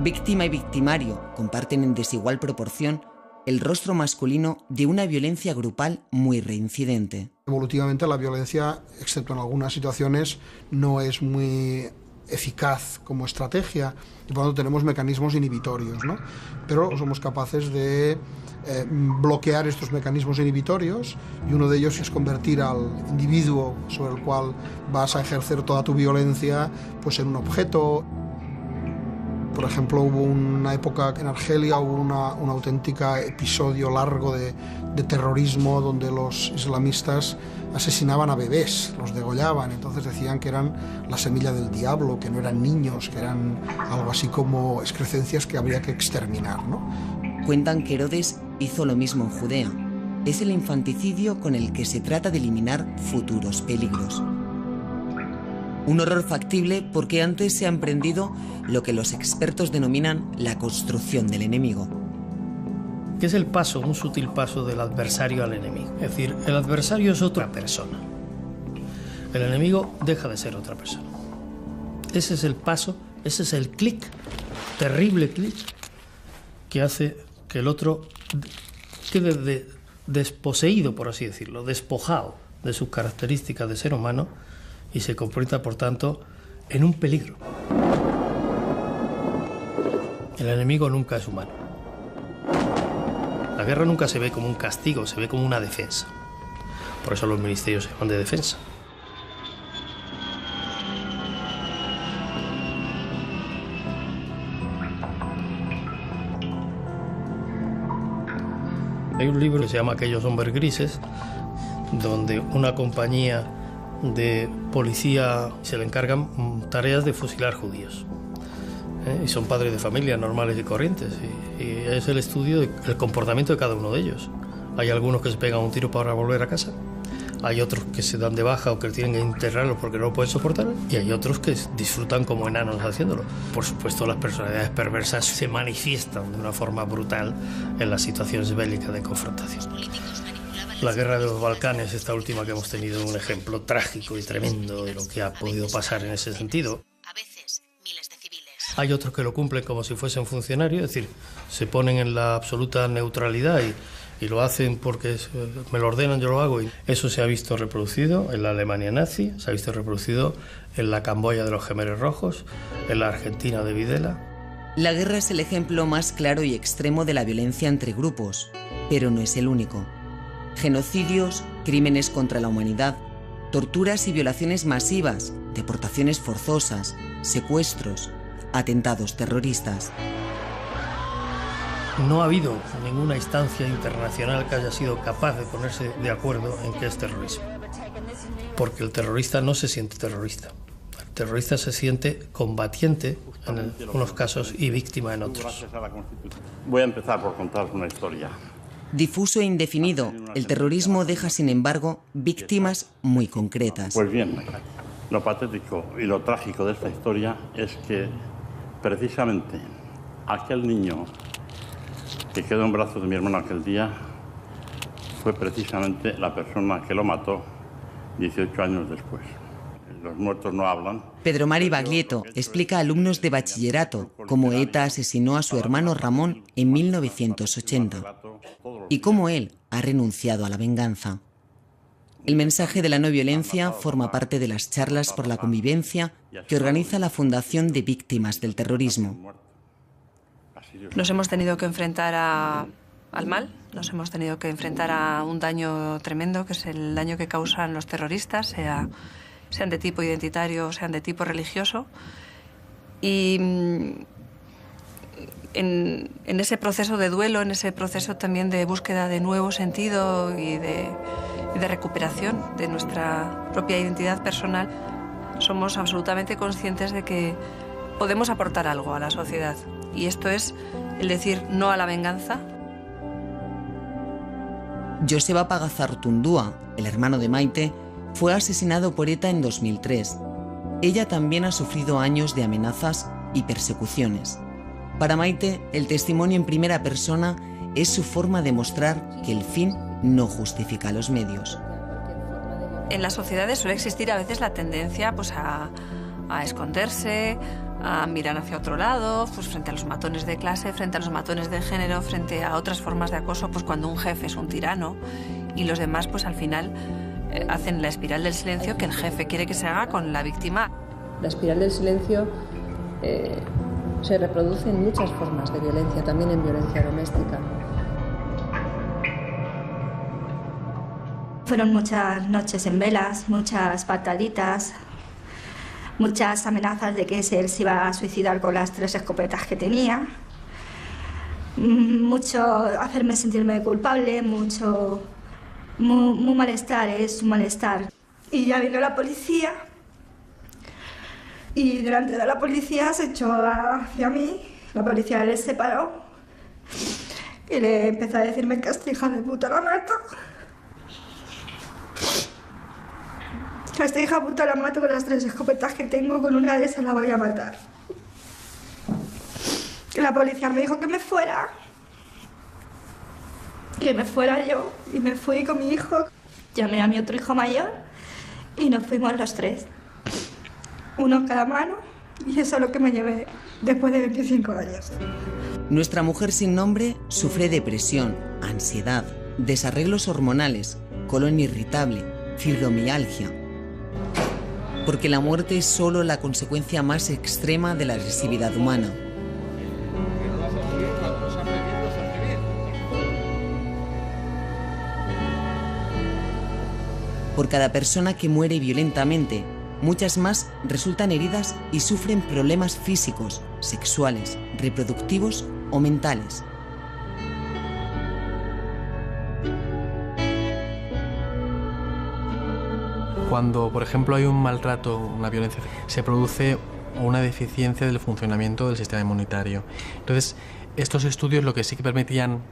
A: Víctima y victimario comparten en desigual proporción el rostro masculino de una violencia grupal muy reincidente.
M: Evolutivamente la violencia, excepto en algunas situaciones, no es muy eficaz como estrategia y por lo tanto tenemos mecanismos inhibitorios, ¿no? Pero somos capaces de bloquear estos mecanismos inhibitorios y uno de ellos es convertir al individuo sobre el cual vas a ejercer toda tu violencia pues en un objeto. Por ejemplo, hubo una época en Argelia, hubo un auténtico episodio largo de terrorismo donde los islamistas asesinaban a bebés, los degollaban, entonces decían que eran la semilla del diablo, que no eran niños, que eran algo así como excrecencias que habría que exterminar, ¿no?
A: Cuentan que Herodes hizo lo mismo en Judea. Es el infanticidio con el que se trata de eliminar futuros peligros. Un horror factible porque antes se ha emprendido lo que los expertos denominan la construcción del enemigo.
I: Que es el paso, un sutil paso del adversario al enemigo. Es decir, el adversario es otra persona. El enemigo deja de ser otra persona. Ese es el paso, ese es el clic, terrible clic, que hace que el otro quede desposeído, por así decirlo, despojado de sus características de ser humano y se convierta, por tanto, en un peligro. El enemigo nunca es humano. La guerra nunca se ve como un castigo, se ve como una defensa. Por eso los ministerios se llaman de defensa. Hay un libro que se llama Aquellos hombres grises, donde una compañía de policía se le encargan tareas de fusilar judíos. Y son padres de familia normales y corrientes. Y es el estudio del comportamiento de cada uno de ellos. Hay algunos que se pegan un tiro para volver a casa. Hay otros que se dan de baja o que tienen que internarlos porque no lo pueden soportar. Y hay otros que disfrutan como enanos haciéndolo. Por supuesto, las personalidades perversas se manifiestan de una forma brutal en las situaciones bélicas de confrontación. La guerra de los Balcanes, esta última que hemos tenido, es un ejemplo trágico y tremendo de lo que ha podido pasar en ese sentido. Hay otros que lo cumplen como si fuesen funcionarios, es decir, se ponen en la absoluta neutralidad y lo hacen porque me lo ordenan, yo lo hago. Y eso se ha visto reproducido en la Alemania nazi, se ha visto reproducido en la Camboya de los Jemeres Rojos, en la Argentina de Videla.
A: La guerra es el ejemplo más claro y extremo de la violencia entre grupos, pero no es el único. Genocidios, crímenes contra la humanidad, torturas y violaciones masivas, deportaciones forzosas, secuestros, atentados terroristas.
I: No ha habido ninguna instancia internacional que haya sido capaz de ponerse de acuerdo en qué es terrorismo. Porque el terrorista no se siente terrorista. El terrorista se siente combatiente en unos casos y víctima en otros.
H: Voy a empezar por contaros una historia.
A: Difuso e indefinido, el terrorismo deja, sin embargo, víctimas muy concretas.
H: Pues bien, lo patético y lo trágico de esta historia es que precisamente aquel niño que quedó en brazos de mi hermano aquel día fue precisamente la persona que lo mató 18 años después. Los muertos no hablan.
A: Pedro Mari Baglietto explica a alumnos de bachillerato cómo ETA asesinó a su hermano Ramón en 1980 y cómo él ha renunciado a la venganza. El mensaje de la no violencia forma parte de las charlas por la convivencia que organiza la Fundación de Víctimas del Terrorismo.
O: Nos hemos tenido que enfrentar al mal, nos hemos tenido que enfrentar a un daño tremendo, que es el daño que causan los terroristas, sean de tipo identitario, sean de tipo religioso. Y en ese proceso de duelo, en ese proceso también de búsqueda de nuevo sentido y de recuperación de nuestra propia identidad personal, somos absolutamente conscientes de que podemos aportar algo a la sociedad. Y esto es el decir no a la venganza.
A: Joseba Pagazartundúa, el hermano de Maite, fue asesinado por ETA en 2003. Ella también ha sufrido años de amenazas y persecuciones. Para Maite, el testimonio en primera persona es su forma de mostrar que el fin no justifica los medios.
O: En las sociedades suele existir a veces la tendencia pues, a esconderse, a mirar hacia otro lado, pues frente a los matones de clase, frente a los matones de género, frente a otras formas de acoso, pues cuando un jefe es un tirano y los demás pues al final hacen la espiral del silencio que el jefe quiere que se haga con la víctima.
V: La espiral del silencio se reproduce en muchas formas de violencia, también en violencia doméstica.
G: Fueron muchas noches en velas, muchas pataditas, muchas amenazas de que él se iba a suicidar con las 3 escopetas que tenía, mucho hacerme sentirme culpable, mucho muy malestar, es un malestar. Y ya vino la policía y delante de la policía se echó hacia mí, la policía le separó y le empezó a decirme que esta hija de puta la mato. A esta hija de puta la mato con las 3 escopetas que tengo, con una de esas la voy a matar. Y la policía me dijo que me fuera yo, y me fui con mi hijo. Llamé a mi otro hijo mayor y nos fuimos los 3, uno en cada mano, y eso es lo que me llevé después de 25 años.
A: Nuestra mujer sin nombre sufre depresión, ansiedad, desarreglos hormonales, colon irritable, fibromialgia. Porque la muerte es solo la consecuencia más extrema de la agresividad humana. Por cada persona que muere violentamente, muchas más resultan heridas y sufren problemas físicos, sexuales, reproductivos o mentales.
D: Cuando, por ejemplo, hay un maltrato, una violencia, se produce una deficiencia del funcionamiento del sistema inmunitario. Entonces, estos estudios lo que sí que permitían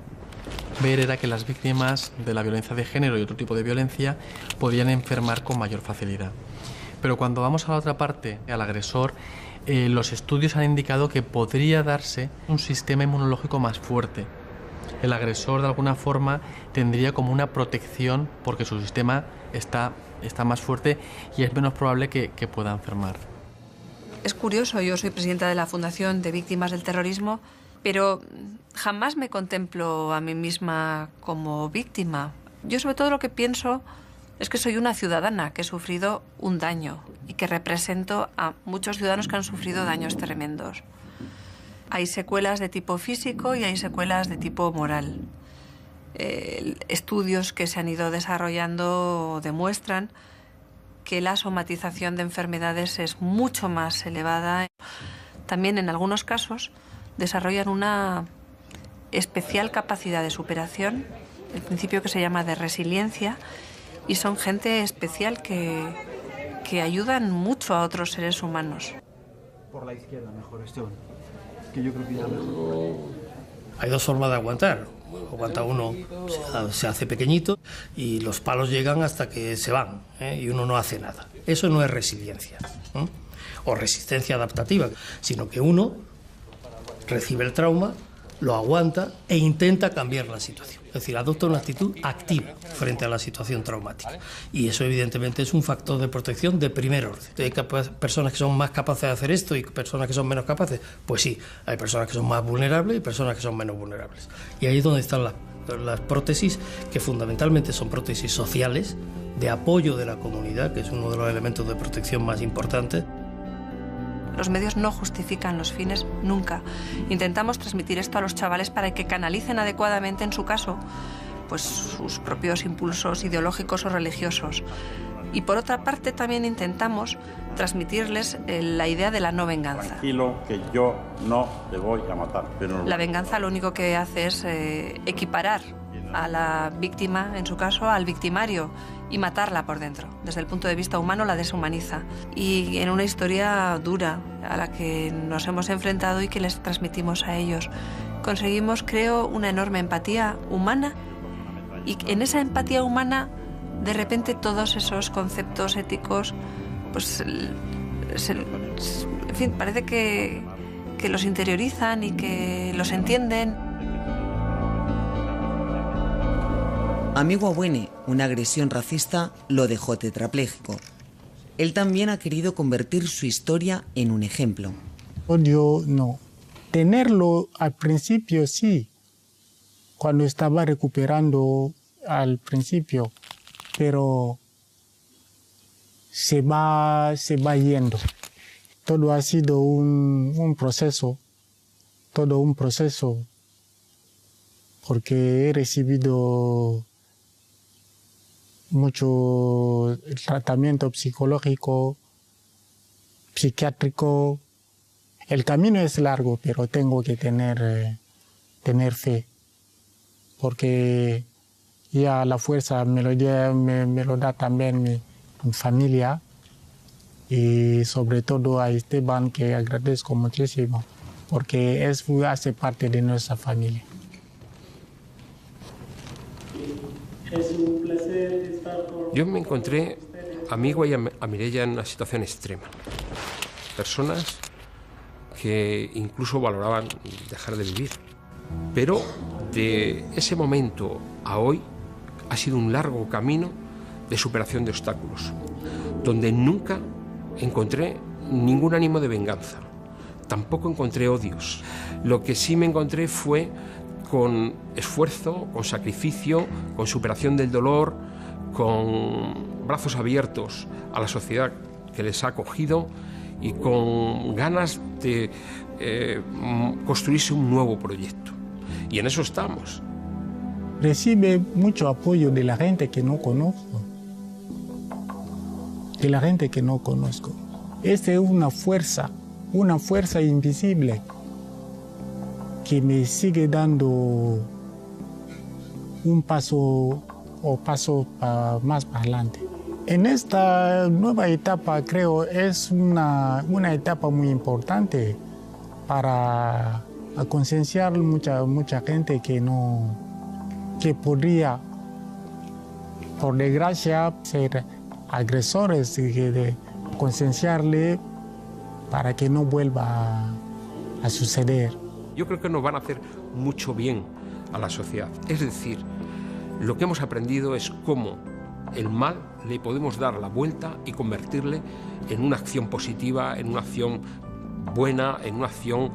D: ver era que las víctimas de la violencia de género y otro tipo de violencia podían enfermar con mayor facilidad. Pero cuando vamos a la otra parte, al agresor, los estudios han indicado que podría darse un sistema inmunológico más fuerte. El agresor, de alguna forma, tendría como una protección porque su sistema está más fuerte y es menos probable que pueda enfermar.
O: Es curioso, yo soy presidenta de la Fundación de Víctimas del Terrorismo, pero jamás me contemplo a mí misma como víctima. Yo sobre todo lo que pienso es que soy una ciudadana que he sufrido un daño y que represento a muchos ciudadanos que han sufrido daños tremendos. Hay secuelas de tipo físico y hay secuelas de tipo moral. Estudios que se han ido desarrollando demuestran que la somatización de enfermedades es mucho más elevada. También en algunos casos desarrollan una especial capacidad de superación, el principio que se llama de resiliencia, y son gente especial que ayudan mucho a otros seres humanos.
L: Por la izquierda mejor, Esteban, que yo creo que ya mejor.
I: Hay 2 formas de aguantar. Aguanta uno, se hace pequeñito y los palos llegan hasta que se van, y uno no hace nada. Eso no es resiliencia, o resistencia adaptativa, sino que uno recibe el trauma, lo aguanta e intenta cambiar la situación. Es decir, adopta una actitud activa frente a la situación traumática. Y eso evidentemente es un factor de protección de primer orden. ¿Hay personas que son más capaces de hacer esto y personas que son menos capaces? Pues sí, hay personas que son más vulnerables y personas que son menos vulnerables. Y ahí es donde están las prótesis, que fundamentalmente son prótesis sociales, de apoyo de la comunidad, que es uno de los elementos de protección más importantes.
O: Los medios no justifican los fines nunca. Intentamos transmitir esto a los chavales para que canalicen adecuadamente, en su caso, pues sus propios impulsos ideológicos o religiosos. Y por otra parte también intentamos transmitirles la idea de la no venganza.
H: Tranquilo, que yo no te voy a matar. Pero
O: La venganza lo único que hace es equiparar a la víctima, en su caso, al victimario, y matarla por dentro. Desde el punto de vista humano la deshumaniza. Y en una historia dura a la que nos hemos enfrentado y que les transmitimos a ellos, conseguimos, creo, una enorme empatía humana, y en esa empatía humana, de repente, todos esos conceptos éticos, pues, en fin, parece que los interiorizan y que los entienden.
A: Amigo Abuene, una agresión racista lo dejó tetrapléjico. Él también ha querido convertir su historia en un ejemplo.
E: Odio no. Tenerlo al principio sí, cuando estaba recuperando al principio, pero se va yendo. Todo ha sido un proceso, porque he recibido mucho tratamiento psicológico, psiquiátrico. El camino es largo, pero tengo que tener fe, porque ya la fuerza me lo da también mi familia, y sobre todo a Esteban, que agradezco muchísimo, porque hace parte de nuestra familia.
J: Es un placer estar con...
S: Yo me encontré a Migua y a Mireia en una situación extrema. Personas que incluso valoraban dejar de vivir. Pero de ese momento a hoy ha sido un largo camino de superación de obstáculos, donde nunca encontré ningún ánimo de venganza, tampoco encontré odios. Lo que sí me encontré fue con esfuerzo, con sacrificio, con superación del dolor, con brazos abiertos a la sociedad que les ha acogido y con ganas de construirse un nuevo proyecto. Y en eso estamos.
E: Recibe mucho apoyo de la gente que no conozco. De la gente que no conozco. Esta es una fuerza invisible que me sigue dando un paso más para adelante. En esta nueva etapa, creo, es una etapa muy importante para concienciar mucha gente que podría, por desgracia, ser agresores, de concienciarle para que no vuelva a suceder.
S: Yo creo que nos van a hacer mucho bien a la sociedad. Es decir, lo que hemos aprendido es cómo el mal le podemos dar la vuelta y convertirle en una acción positiva, en una acción buena, en una acción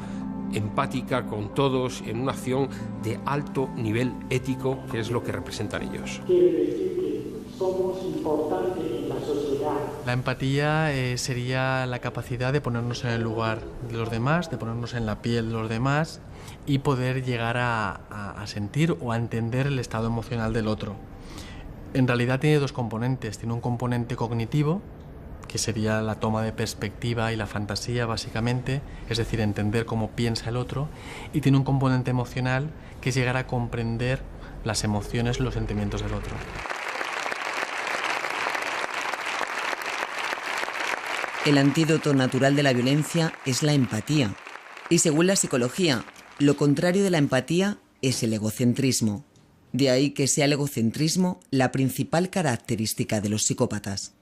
S: empática con todos, en una acción de alto nivel ético, que es lo que representan ellos.
J: Quiere decir que somos importantes en la sociedad.
D: La empatía sería la capacidad de ponernos en el lugar de los demás, de ponernos en la piel de los demás y poder llegar a sentir o a entender el estado emocional del otro. En realidad tiene dos componentes. Tiene un componente cognitivo, que sería la toma de perspectiva y la fantasía, básicamente, es decir, entender cómo piensa el otro, y tiene un componente emocional, que es llegar a comprender las emociones y los sentimientos del otro.
A: El antídoto natural de la violencia es la empatía. Y según la psicología, lo contrario de la empatía es el egocentrismo. De ahí que sea el egocentrismo la principal característica de los psicópatas.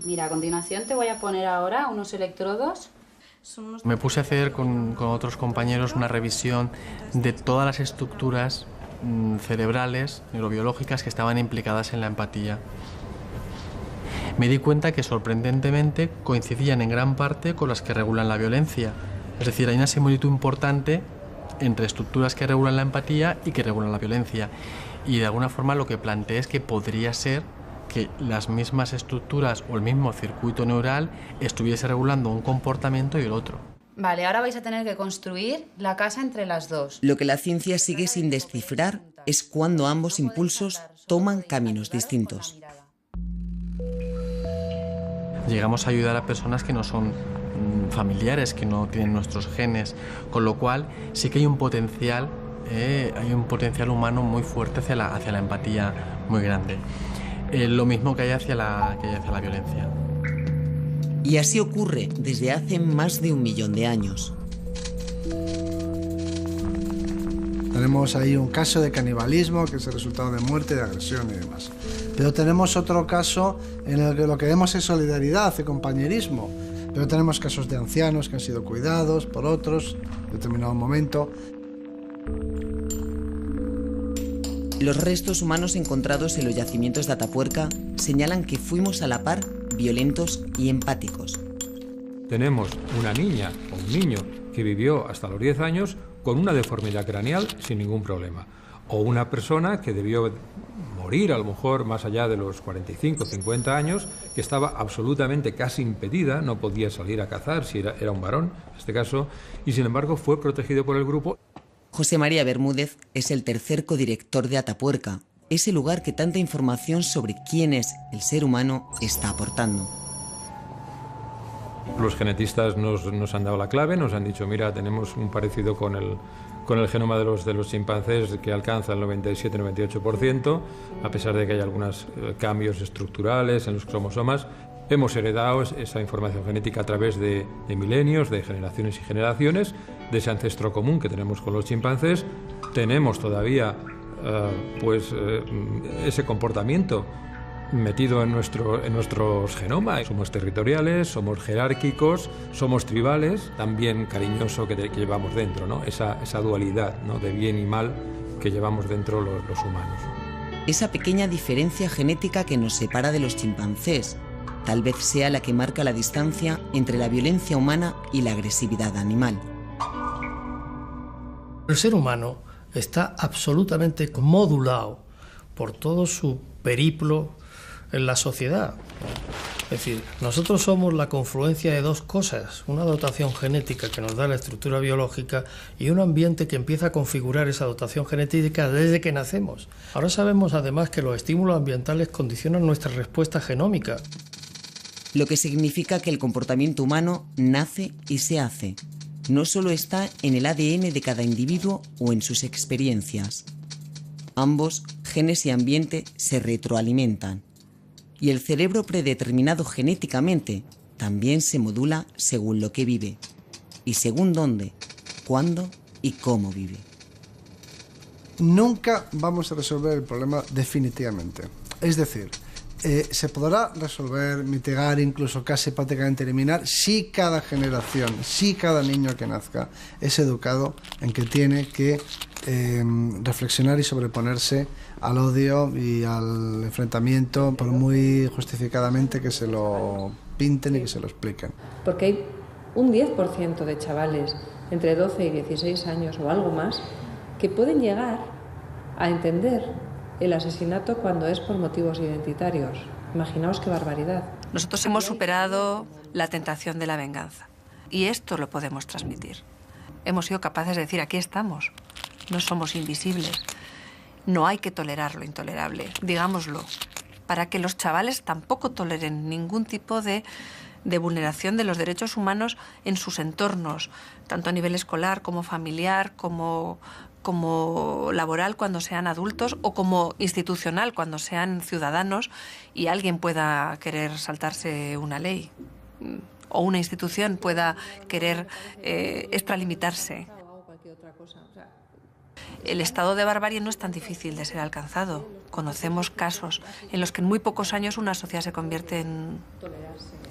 P: Mira, a continuación te voy a poner ahora unos electrodos.
D: Me puse a hacer con otros compañeros una revisión de todas las estructuras cerebrales, neurobiológicas, que estaban implicadas en la empatía. Me di cuenta que sorprendentemente coincidían en gran parte con las que regulan la violencia. Es decir, hay una similitud importante entre estructuras que regulan la empatía y que regulan la violencia. Y de alguna forma lo que planteé es que podría ser que las mismas estructuras o el mismo circuito neural estuviese regulando un comportamiento y el otro.
P: Vale, ahora vais a tener que construir la casa entre las dos.
A: Lo que la ciencia sigue sin descifrar es cuándo ambos impulsos toman caminos distintos.
D: Llegamos a ayudar a personas que no son familiares, que no tienen nuestros genes, con lo cual sí que hay un potencial humano muy fuerte hacia la empatía muy grande. Lo mismo que hay hacia la violencia.
A: Y así ocurre desde hace más de 1 millón de años.
B: Tenemos ahí un caso de canibalismo, que es el resultado de muerte, de agresión y demás. Pero tenemos otro caso en el que lo que vemos es solidaridad y compañerismo. Pero tenemos casos de ancianos que han sido cuidados por otros en determinado momento.
A: Los restos humanos encontrados en los yacimientos de Atapuerca señalan que fuimos a la par violentos y empáticos.
N: Tenemos una niña o un niño que vivió hasta los 10 años con una deformidad craneal sin ningún problema. O una persona que debió morir a lo mejor más allá de los 45 o 50 años, que estaba absolutamente casi impedida, no podía salir a cazar si era un varón, en este caso, y sin embargo fue protegido por el grupo.
A: José María Bermúdez es el tercer codirector de Atapuerca, ese lugar que tanta información sobre quién es el ser humano está aportando.
N: Los genetistas nos han dado la clave, nos han dicho, mira, tenemos un parecido con el genoma de los chimpancés que alcanza el 97-98%, a pesar de que hay algunos cambios estructurales en los cromosomas. Hemos heredado esa información genética a través de milenios, de generaciones y generaciones, de ese ancestro común que tenemos con los chimpancés. Tenemos todavía ese comportamiento metido en nuestros genomas. Somos territoriales, somos jerárquicos, somos tribales, también cariñoso que llevamos dentro, ¿no? Esa dualidad, ¿no?, de bien y mal que llevamos dentro los humanos.
A: Esa pequeña diferencia genética que nos separa de los chimpancés tal vez sea la que marca la distancia entre la violencia humana y la agresividad animal.
I: El ser humano está absolutamente modulado por todo su periplo en la sociedad. Es decir, nosotros somos la confluencia de dos cosas, una dotación genética que nos da la estructura biológica y un ambiente que empieza a configurar esa dotación genética desde que nacemos. Ahora sabemos además que los estímulos ambientales condicionan nuestra respuesta genómica.
A: Lo que significa que el comportamiento humano nace y se hace. No solo está en el ADN de cada individuo o en sus experiencias. Ambos, genes y ambiente, se retroalimentan. Y el cerebro predeterminado genéticamente también se modula según lo que vive y según dónde, cuándo y cómo vive.
B: Nunca vamos a resolver el problema definitivamente. Es decir, se podrá resolver, mitigar, incluso casi prácticamente eliminar si cada generación, si cada niño que nazca es educado en que tiene que reflexionar y sobreponerse al odio y al enfrentamiento, por muy justificadamente que se lo pinten y que se lo expliquen.
V: Porque hay un 10% de chavales entre 12 y 16 años o algo más que pueden llegar a entender el asesinato cuando es por motivos identitarios. Imaginaos qué barbaridad.
O: Nosotros hemos superado la tentación de la venganza y esto lo podemos transmitir. Hemos sido capaces de decir, aquí estamos, no somos invisibles, no hay que tolerar lo intolerable, digámoslo, para que los chavales tampoco toleren ningún tipo de vulneración de los derechos humanos en sus entornos, tanto a nivel escolar como familiar, como laboral cuando sean adultos o como institucional cuando sean ciudadanos y alguien pueda querer saltarse una ley o una institución pueda querer extralimitarse. El estado de barbarie no es tan difícil de ser alcanzado. Conocemos casos en los que en muy pocos años una sociedad se convierte en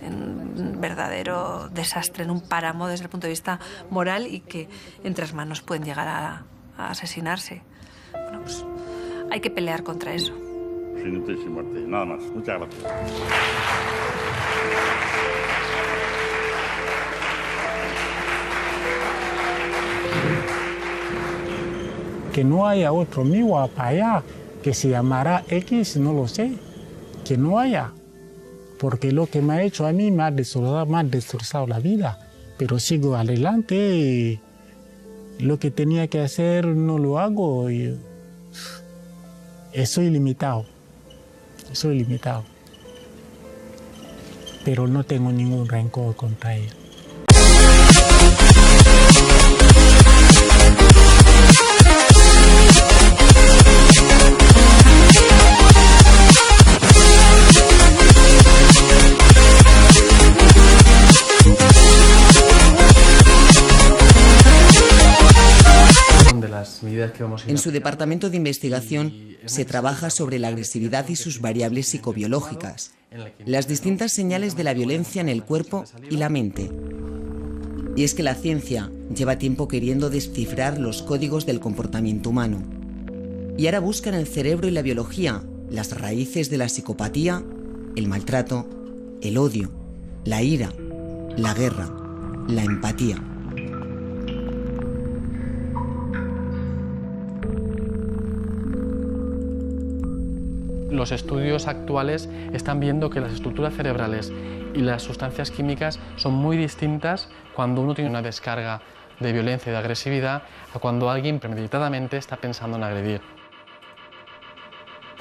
O: un verdadero desastre, en un páramo desde el punto de vista moral y que entre las manos pueden llegar a asesinarse. Bueno, pues hay que pelear contra eso.
H: Sin lucha y sin muerte, nada más. Muchas gracias.
E: Que no haya otro mío para allá, que se llamará X, no lo sé. Que no haya. Porque lo que me ha hecho a mí me ha destrozado la vida. Pero sigo adelante y lo que tenía que hacer no lo hago. Y soy limitado. Pero no tengo ningún rencor contra ella.
A: En su departamento de investigación se trabaja sobre la agresividad y sus variables psicobiológicas, las distintas señales de la violencia en el cuerpo y la mente. Y es que la ciencia lleva tiempo queriendo descifrar los códigos del comportamiento humano. Y ahora busca en el cerebro y la biología las raíces de la psicopatía, el maltrato, el odio, la ira, la guerra, la empatía.
D: Los estudios actuales están viendo que las estructuras cerebrales y las sustancias químicas son muy distintas cuando uno tiene una descarga de violencia y de agresividad a cuando alguien premeditadamente está pensando en agredir.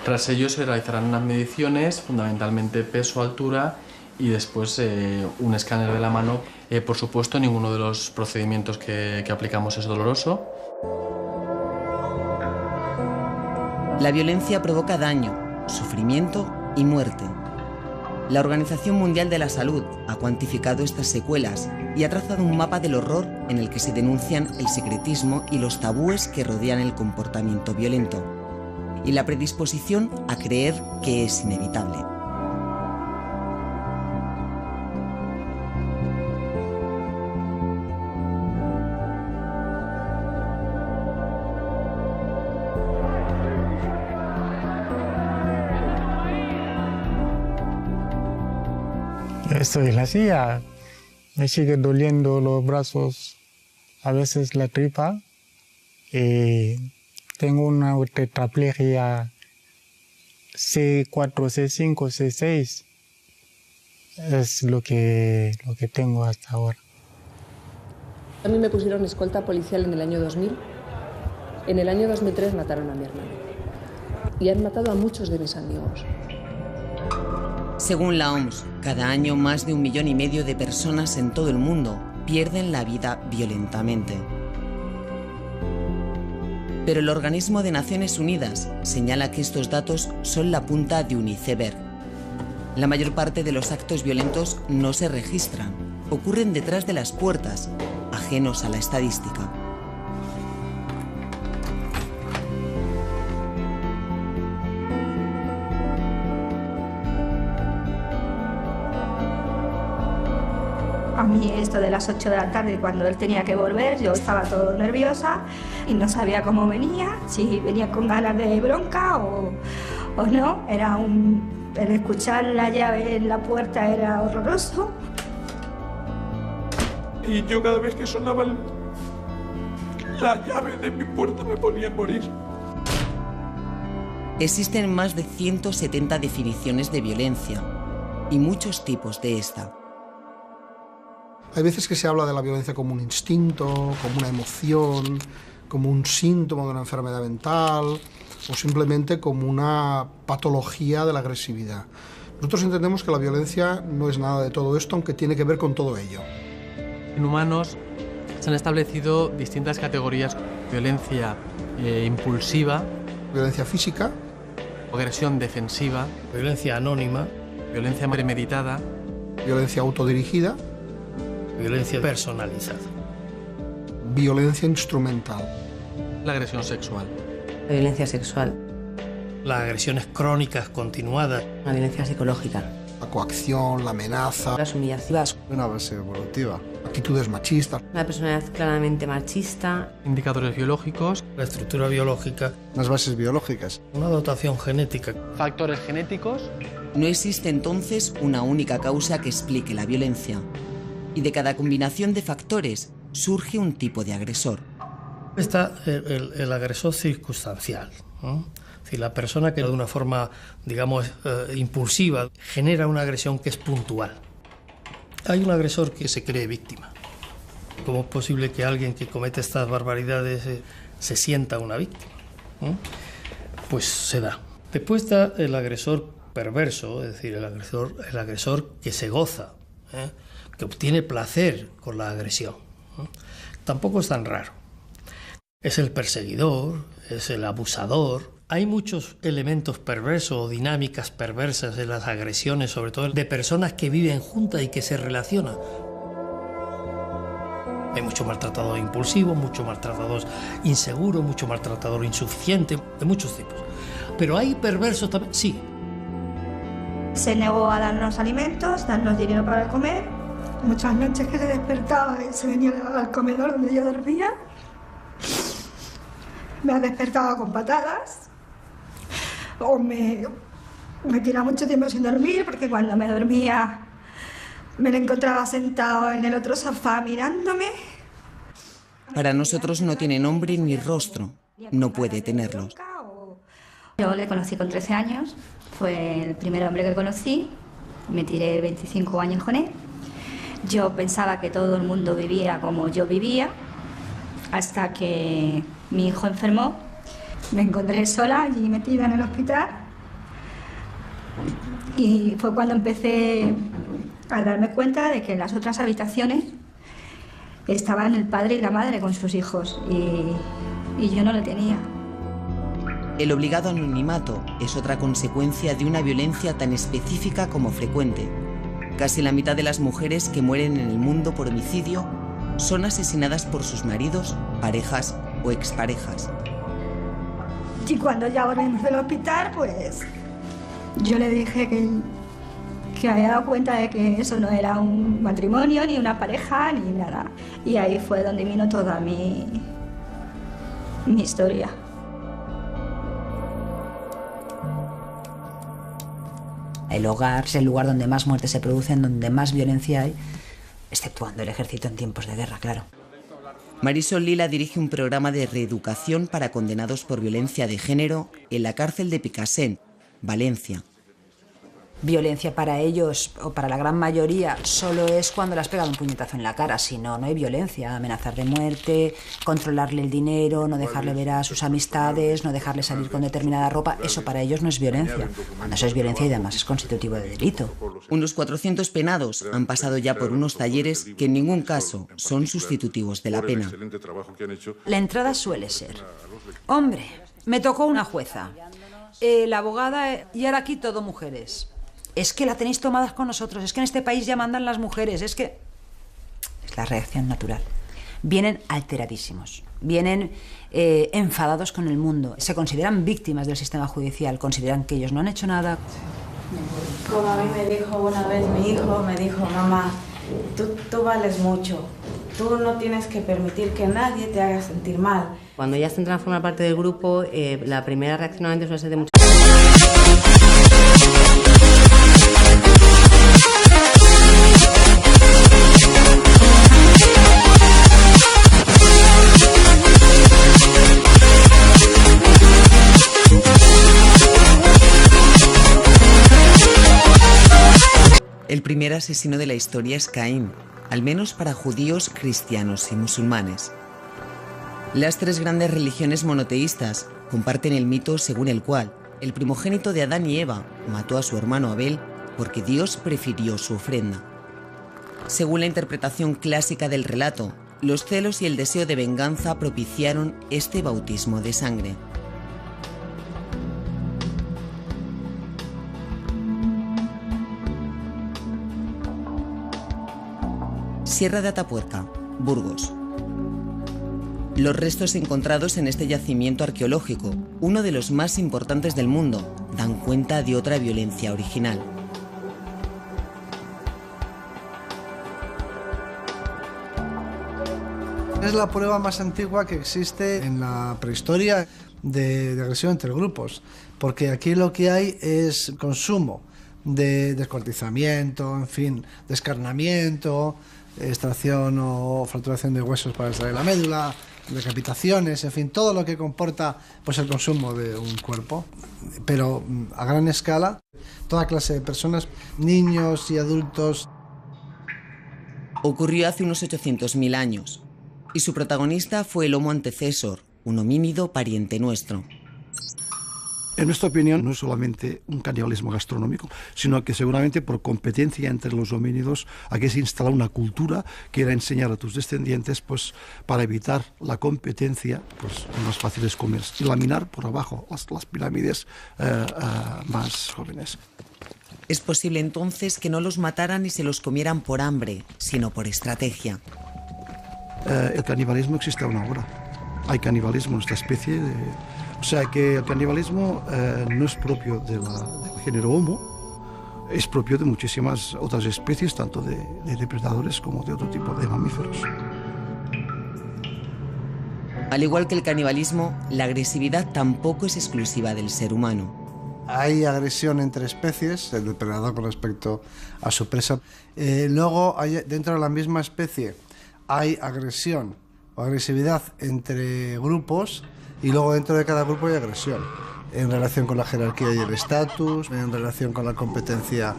D: Tras ello se realizarán unas mediciones, fundamentalmente peso, altura y después un escáner de la mano. Por supuesto, ninguno de los procedimientos que aplicamos es doloroso.
A: La violencia provoca daño, sufrimiento y muerte. La Organización Mundial de la Salud ha cuantificado estas secuelas y ha trazado un mapa del horror en el que se denuncian el secretismo y los tabúes que rodean el comportamiento violento, y la predisposición a creer que es inevitable.
E: Estoy en la silla, me sigue doliendo los brazos, a veces la tripa, y tengo una tetraplegia C4, C5, C6, es lo que tengo hasta ahora.
V: A mí me pusieron escolta policial en el año 2000, en el año 2003 mataron a mi hermano y han matado a muchos de mis amigos.
A: Según la OMS, cada año más de 1,5 millones de personas en todo el mundo pierden la vida violentamente. Pero el Organismo de Naciones Unidas señala que estos datos son la punta de un iceberg. La mayor parte de los actos violentos no se registran, ocurren detrás de las puertas, ajenos a la estadística.
G: A mí esto de las 8 de la tarde, cuando él tenía que volver, yo estaba todo nerviosa y no sabía cómo venía, si venía con ganas de bronca o no. El escuchar la llave en la puerta era horroroso.
K: Y yo cada vez que sonaba la llave de mi puerta me ponía a morir.
A: Existen más de 170 definiciones de violencia y muchos tipos de esta.
M: Hay veces que se habla de la violencia como un instinto, como una emoción, como un síntoma de una enfermedad mental o simplemente como una patología de la agresividad. Nosotros entendemos que la violencia no es nada de todo esto, aunque tiene que ver con todo ello.
D: En humanos se han establecido distintas categorías: violencia impulsiva,
M: violencia física,
D: agresión defensiva,
I: violencia anónima,
D: violencia premeditada,
M: violencia autodirigida,
I: violencia personalizada,
M: violencia instrumental,
D: la agresión sexual,
F: la violencia sexual,
I: las agresiones crónicas continuadas,
F: la violencia psicológica,
M: la coacción, la amenaza,
F: las humillaciones,
B: una base evolutiva,
M: actitudes machistas,
F: una personalidad claramente machista,
D: indicadores biológicos,
I: la estructura biológica,
B: las bases biológicas,
I: una dotación genética,
D: factores genéticos.
A: No existe entonces una única causa que explique la violencia, y de cada combinación de factores surge un tipo de agresor.
I: Está el agresor circunstancial, ¿no? Es decir, la persona que de una forma, digamos, impulsiva genera una agresión que es puntual. Hay un agresor que se cree víctima. ¿Cómo es posible que alguien que comete estas barbaridades se sienta una víctima? Pues se da. Después está el agresor perverso, es decir, el agresor que se goza, que obtiene placer con la agresión. Tampoco es tan raro. Es el perseguidor, es el abusador. Hay muchos elementos perversos o dinámicas perversas en las agresiones, sobre todo de personas que viven juntas y que se relacionan. Hay mucho maltratador impulsivo, mucho maltratador inseguro, mucho maltratador insuficiente, de muchos tipos. Pero hay perversos también, sí.
G: Se negó a darnos alimentos, darnos dinero para comer. Muchas noches que se despertaba y se venía al comedor donde yo dormía. Me ha despertado con patadas. O me tiraba mucho tiempo sin dormir, porque cuando me dormía me lo encontraba sentado en el otro sofá mirándome.
A: Para nosotros no tiene nombre ni rostro, no puede tenerlos.
G: Yo le conocí con 13 años, fue el primer hombre que conocí, me tiré 25 años con él. Yo pensaba que todo el mundo vivía como yo vivía, hasta que mi hijo enfermó. Me encontré sola allí metida en el hospital y fue cuando empecé al darme cuenta de que en las otras habitaciones estaban el padre y la madre con sus hijos y yo no le tenía.
A: El obligado anonimato es otra consecuencia de una violencia tan específica como frecuente. Casi la mitad de las mujeres que mueren en el mundo por homicidio son asesinadas por sus maridos, parejas o exparejas.
G: Y cuando ya volvimos del hospital, pues yo le dije que había dado cuenta de que eso no era un matrimonio, ni una pareja, ni nada. Y ahí fue donde vino toda mi historia.
Q: El hogar es el lugar donde más muertes se producen, donde más violencia hay, exceptuando el ejército en tiempos de guerra, claro.
A: Marisol Lila dirige un programa de reeducación para condenados por violencia de género en la cárcel de Picassent, Valencia.
Q: Violencia para ellos, o para la gran mayoría, solo es cuando le has pegado un puñetazo en la cara. Si no, no hay violencia. Amenazar de muerte, controlarle el dinero, no dejarle ver a sus amistades, no dejarle salir con determinada ropa, eso para ellos no es violencia. Cuando eso es violencia y además es constitutivo de delito.
A: Unos 400 penados han pasado ya por unos talleres que en ningún caso son sustitutivos de la pena.
Q: La entrada suele ser: hombre, me tocó una jueza, la abogada y ahora aquí todo mujeres. Es que la tenéis tomadas con nosotros, es que en este país ya mandan las mujeres, es que... Es la reacción natural. Vienen alteradísimos, vienen enfadados con el mundo, se consideran víctimas del sistema judicial, consideran que ellos no han hecho nada.
R: Como a mí me dijo una vez mi hijo, me dijo: mamá, tú vales mucho, tú no tienes que permitir que nadie te haga sentir mal.
F: Cuando ya se entra a formar parte del grupo, la primera reacción a suele ser de mucho...
A: El primer asesino de la historia es Caín, al menos para judíos, cristianos y musulmanes. Las tres grandes religiones monoteístas comparten el mito según el cual el primogénito de Adán y Eva mató a su hermano Abel porque Dios prefirió su ofrenda. Según la interpretación clásica del relato, los celos y el deseo de venganza propiciaron este bautismo de sangre. Sierra de Atapuerca, Burgos. Los restos encontrados en este yacimiento arqueológico, uno de los más importantes del mundo, dan cuenta de otra violencia original.
B: Es la prueba más antigua que existe en la prehistoria de agresión entre grupos, porque aquí lo que hay es consumo de descuartizamiento, en fin, descarnamiento, extracción o fracturación de huesos para extraer la médula, decapitaciones, en fin, todo lo que comporta pues el consumo de un cuerpo, pero a gran escala, toda clase de personas, niños y adultos.
A: Ocurrió hace unos 800.000 años y su protagonista fue el Homo antecesor, un homínido pariente nuestro.
C: En nuestra opinión, no es solamente un canibalismo gastronómico, sino que seguramente por competencia entre los homínidos aquí se instala una cultura que era enseñar a tus descendientes, pues para evitar la competencia, pues más fácil es comer y laminar por abajo las pirámides más jóvenes.
A: Es posible entonces que no los mataran y se los comieran por hambre, sino por estrategia.
C: El canibalismo existe aún ahora. Hay canibalismo en nuestra especie. O sea que el canibalismo no es propio del género Homo, es propio de muchísimas otras especies, tanto de depredadores como de otro tipo de mamíferos.
A: Al igual que el canibalismo, la agresividad tampoco es exclusiva del ser humano.
B: Hay agresión entre especies, el depredador con respecto a su presa. Luego, dentro de la misma especie, hay agresión o agresividad entre grupos, y luego dentro de cada grupo hay agresión, en relación con la jerarquía y el estatus, en relación con la competencia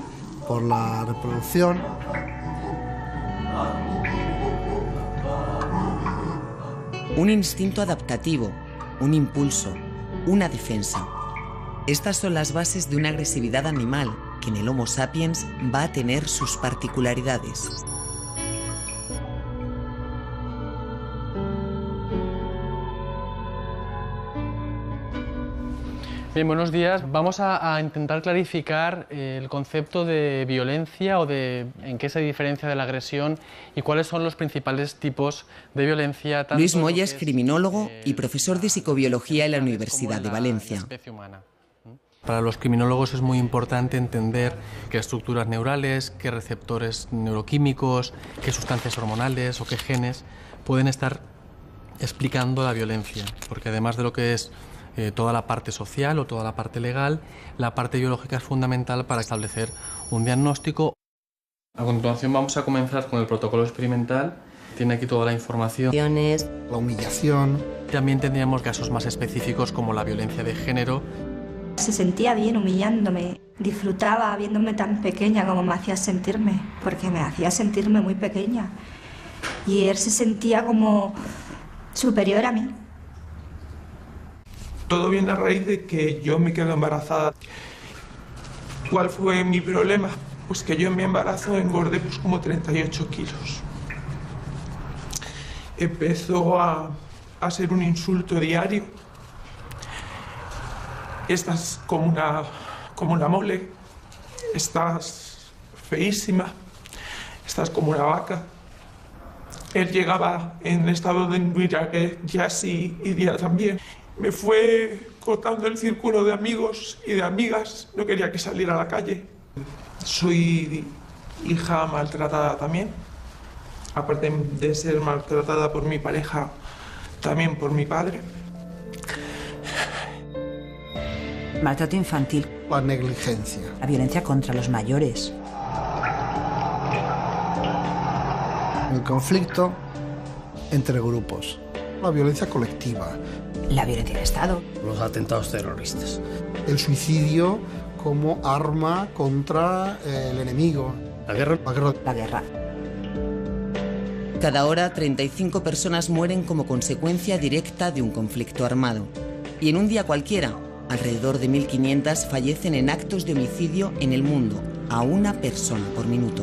B: por la reproducción.
A: Un instinto adaptativo, un impulso, una defensa. Estas son las bases de una agresividad animal que en el Homo sapiens va a tener sus particularidades.
D: Bien, buenos días. Vamos a intentar clarificar el concepto de violencia o de en qué se diferencia de la agresión y cuáles son los principales tipos de violencia.
A: Luis Moya es criminólogo y profesor de psicobiología en la Universidad de Valencia.
D: Para los criminólogos es muy importante entender qué estructuras neurales, qué receptores neuroquímicos, qué sustancias hormonales o qué genes pueden estar explicando la violencia, porque además de lo que es toda la parte social o toda la parte legal, la parte biológica es fundamental para establecer un diagnóstico. A continuación vamos a comenzar con el protocolo experimental. Tiene aquí toda la información.
M: La humillación.
D: También tendríamos casos más específicos como la violencia de género.
G: Se sentía bien humillándome, disfrutaba viéndome tan pequeña como me hacía sentirme, porque me hacía sentirme muy pequeña. Y él se sentía como superior a mí.
K: Todo viene a raíz de que yo me quedo embarazada. ¿Cuál fue mi problema? Pues que yo en mi embarazo engordé pues como 38 kilos. Empezó a ser un insulto diario. Estás como una mole, estás feísima, estás como una vaca. Él llegaba en estado de ya sí y día también. Me fue cortando el círculo de amigos y de amigas, no quería que saliera a la calle. Soy hija maltratada también, aparte de ser maltratada por mi pareja, también por mi padre.
Q: Maltrato infantil.
M: La negligencia.
Q: La violencia contra los mayores.
B: El conflicto entre grupos.
M: La violencia colectiva.
Q: La violencia del Estado.
I: Los atentados terroristas.
M: El suicidio como arma contra el enemigo.
I: La guerra.
Q: La guerra.
A: Cada hora, 35 personas mueren como consecuencia directa de un conflicto armado. Y en un día cualquiera, alrededor de 1.500 fallecen en actos de homicidio en el mundo, a una persona por minuto.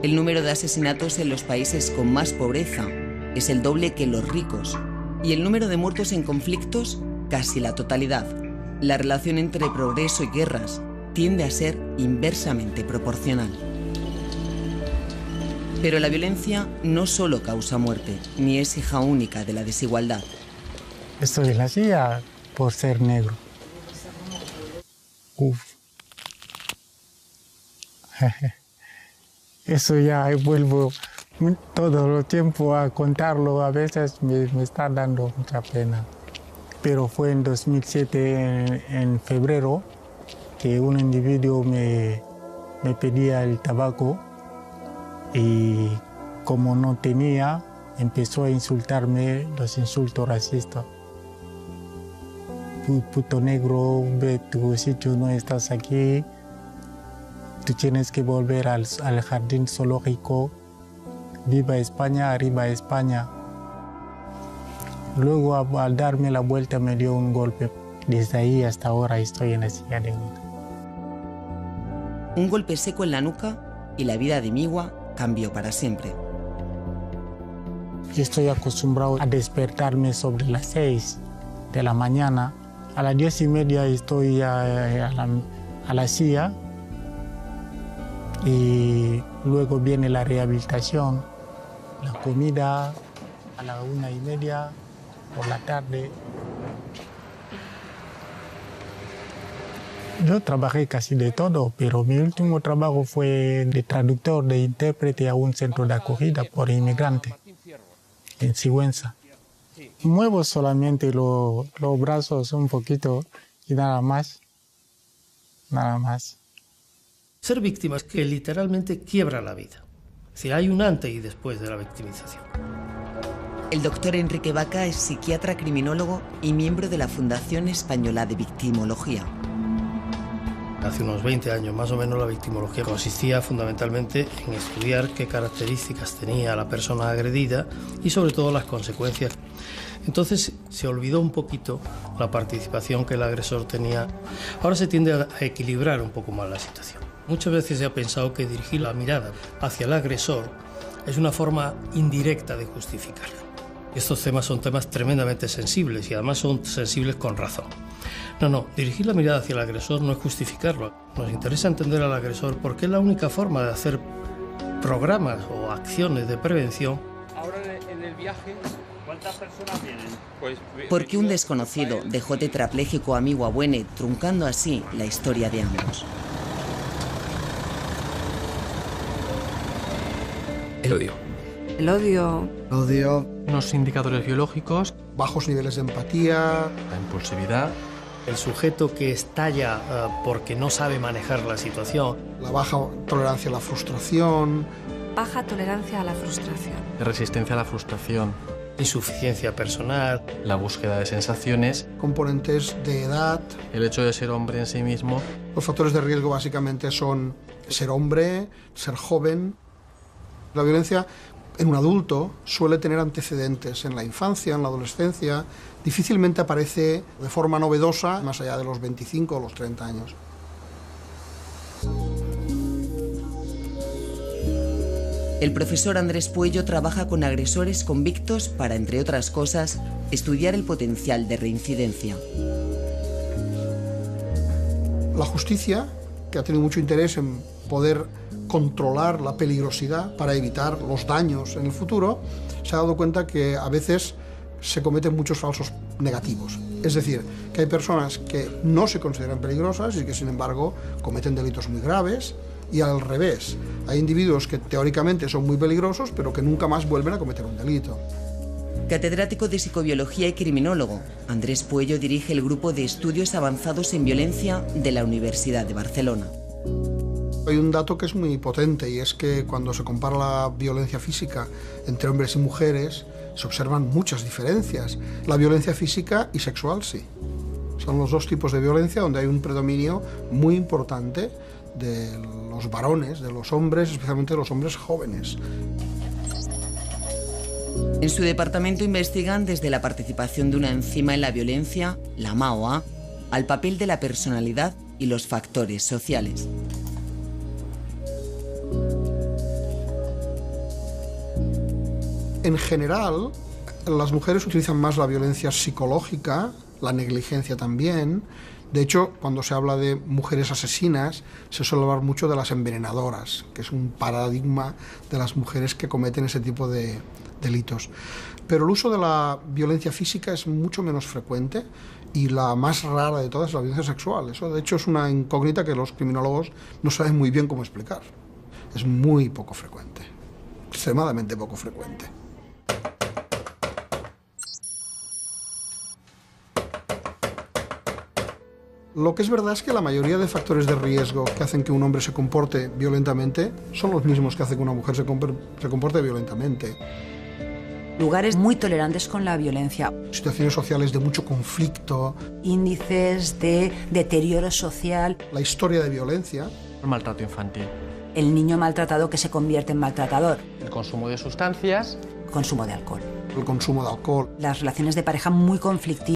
A: El número de asesinatos en los países con más pobreza es el doble que en los ricos, y el número de muertos en conflictos, casi la totalidad. La relación entre progreso y guerras tiende a ser inversamente proporcional. Pero la violencia no solo causa muerte, ni es hija única de la desigualdad.
E: Estoy en la silla por ser negro. Uf. Eso ya vuelvo todo el tiempo a contarlo, a veces me está dando mucha pena. Pero fue en 2007, en febrero, que un individuo me pedía el tabaco y como no tenía, empezó a insultarme los insultos racistas. Puto negro, ve tu sitio, no estás aquí, tú tienes que volver al jardín zoológico. Viva España, arriba España. Luego, al darme la vuelta, me dio un golpe. Desde ahí hasta ahora estoy en la silla de ruedas.
A: Un golpe seco en la nuca y la vida de Migua cambió para siempre.
E: Estoy acostumbrado a despertarme sobre las 6 de la mañana. A las 10:30 estoy a la silla y luego viene la rehabilitación, la comida a las 1:30 por la tarde. Yo trabajé casi de todo, pero mi último trabajo fue de traductor, de intérprete a un centro de acogida por inmigrantes en Sigüenza. Muevo solamente los brazos un poquito y nada más. Nada más.
I: Ser víctima es que literalmente quiebra la vida. Es decir, hay un antes y después de la victimización.
A: El doctor Enrique Vaca es psiquiatra criminólogo y miembro de la Fundación Española de Victimología.
I: Hace unos 20 años más o menos la victimología consistía fundamentalmente en estudiar qué características tenía la persona agredida y sobre todo las consecuencias. Entonces se olvidó un poquito la participación que el agresor tenía. Ahora se tiende a equilibrar un poco más la situación. Muchas veces se ha pensado que dirigir la mirada hacia el agresor es una forma indirecta de justificarlo. Estos temas son temas tremendamente sensibles y además son sensibles con razón. No, dirigir la mirada hacia el agresor no es justificarlo. Nos interesa entender al agresor porque es la única forma de hacer programas o acciones de prevención.
S: Ahora en el viaje, ¿cuántas personas vienen? Pues,
A: Porque un desconocido dejó tetrapléjico a amigo Abuene, truncando así la historia de ambos.
S: El odio.
O: El odio.
B: Odio.
D: Unos indicadores biológicos.
M: Bajos niveles de empatía.
D: La impulsividad.
I: El sujeto que estalla porque no sabe manejar la situación.
M: La baja tolerancia a la frustración.
O: Baja tolerancia a la frustración.
D: Resistencia a la frustración.
I: Insuficiencia personal.
D: La búsqueda de sensaciones.
M: Componentes de edad.
D: El hecho de ser hombre en sí mismo.
M: Los factores de riesgo básicamente son ser hombre, ser joven. La violencia en un adulto suele tener antecedentes en la infancia, en la adolescencia. Difícilmente aparece de forma novedosa más allá de los 25 o los 30 años.
A: El profesor Andrés Puello trabaja con agresores convictos para, entre otras cosas, estudiar el potencial de reincidencia.
M: La justicia, que ha tenido mucho interés en poder controlar la peligrosidad para evitar los daños en el futuro, se ha dado cuenta que a veces se cometen muchos falsos negativos. Es decir, que hay personas que no se consideran peligrosas y que sin embargo cometen delitos muy graves, y al revés, hay individuos que teóricamente son muy peligrosos pero que nunca más vuelven a cometer un delito.
A: Catedrático de psicobiología y criminólogo, Andrés Puello dirige el grupo de estudios avanzados en violencia de la Universidad de Barcelona.
M: Hay un dato que es muy potente y es que cuando se compara la violencia física entre hombres y mujeres se observan muchas diferencias. La violencia física y sexual sí. Son los dos tipos de violencia donde hay un predominio muy importante de los varones, de los hombres, especialmente de los hombres jóvenes.
A: En su departamento investigan desde la participación de una enzima en la violencia, la MAOA, al papel de la personalidad y los factores sociales.
M: En general, las mujeres utilizan más la violencia psicológica, la negligencia también. De hecho, cuando se habla de mujeres asesinas, se suele hablar mucho de las envenenadoras, que es un paradigma de las mujeres que cometen ese tipo de delitos. Pero el uso de la violencia física es mucho menos frecuente y la más rara de todas es la violencia sexual. Eso, de hecho, es una incógnita que los criminólogos no saben muy bien cómo explicar. Es muy poco frecuente, extremadamente poco frecuente. Lo que es verdad es que la mayoría de factores de riesgo que hacen que un hombre se comporte violentamente son los mismos que hacen que una mujer se comporte violentamente.
Q: Lugares muy tolerantes con la violencia.
M: Situaciones sociales de mucho conflicto.
Q: Índices de deterioro social.
M: La historia de violencia.
D: El maltrato infantil.
Q: El niño maltratado que se convierte en maltratador.
D: El consumo de sustancias.
Q: Consumo de alcohol.
M: El consumo de alcohol.
Q: Las relaciones de pareja muy conflictivas.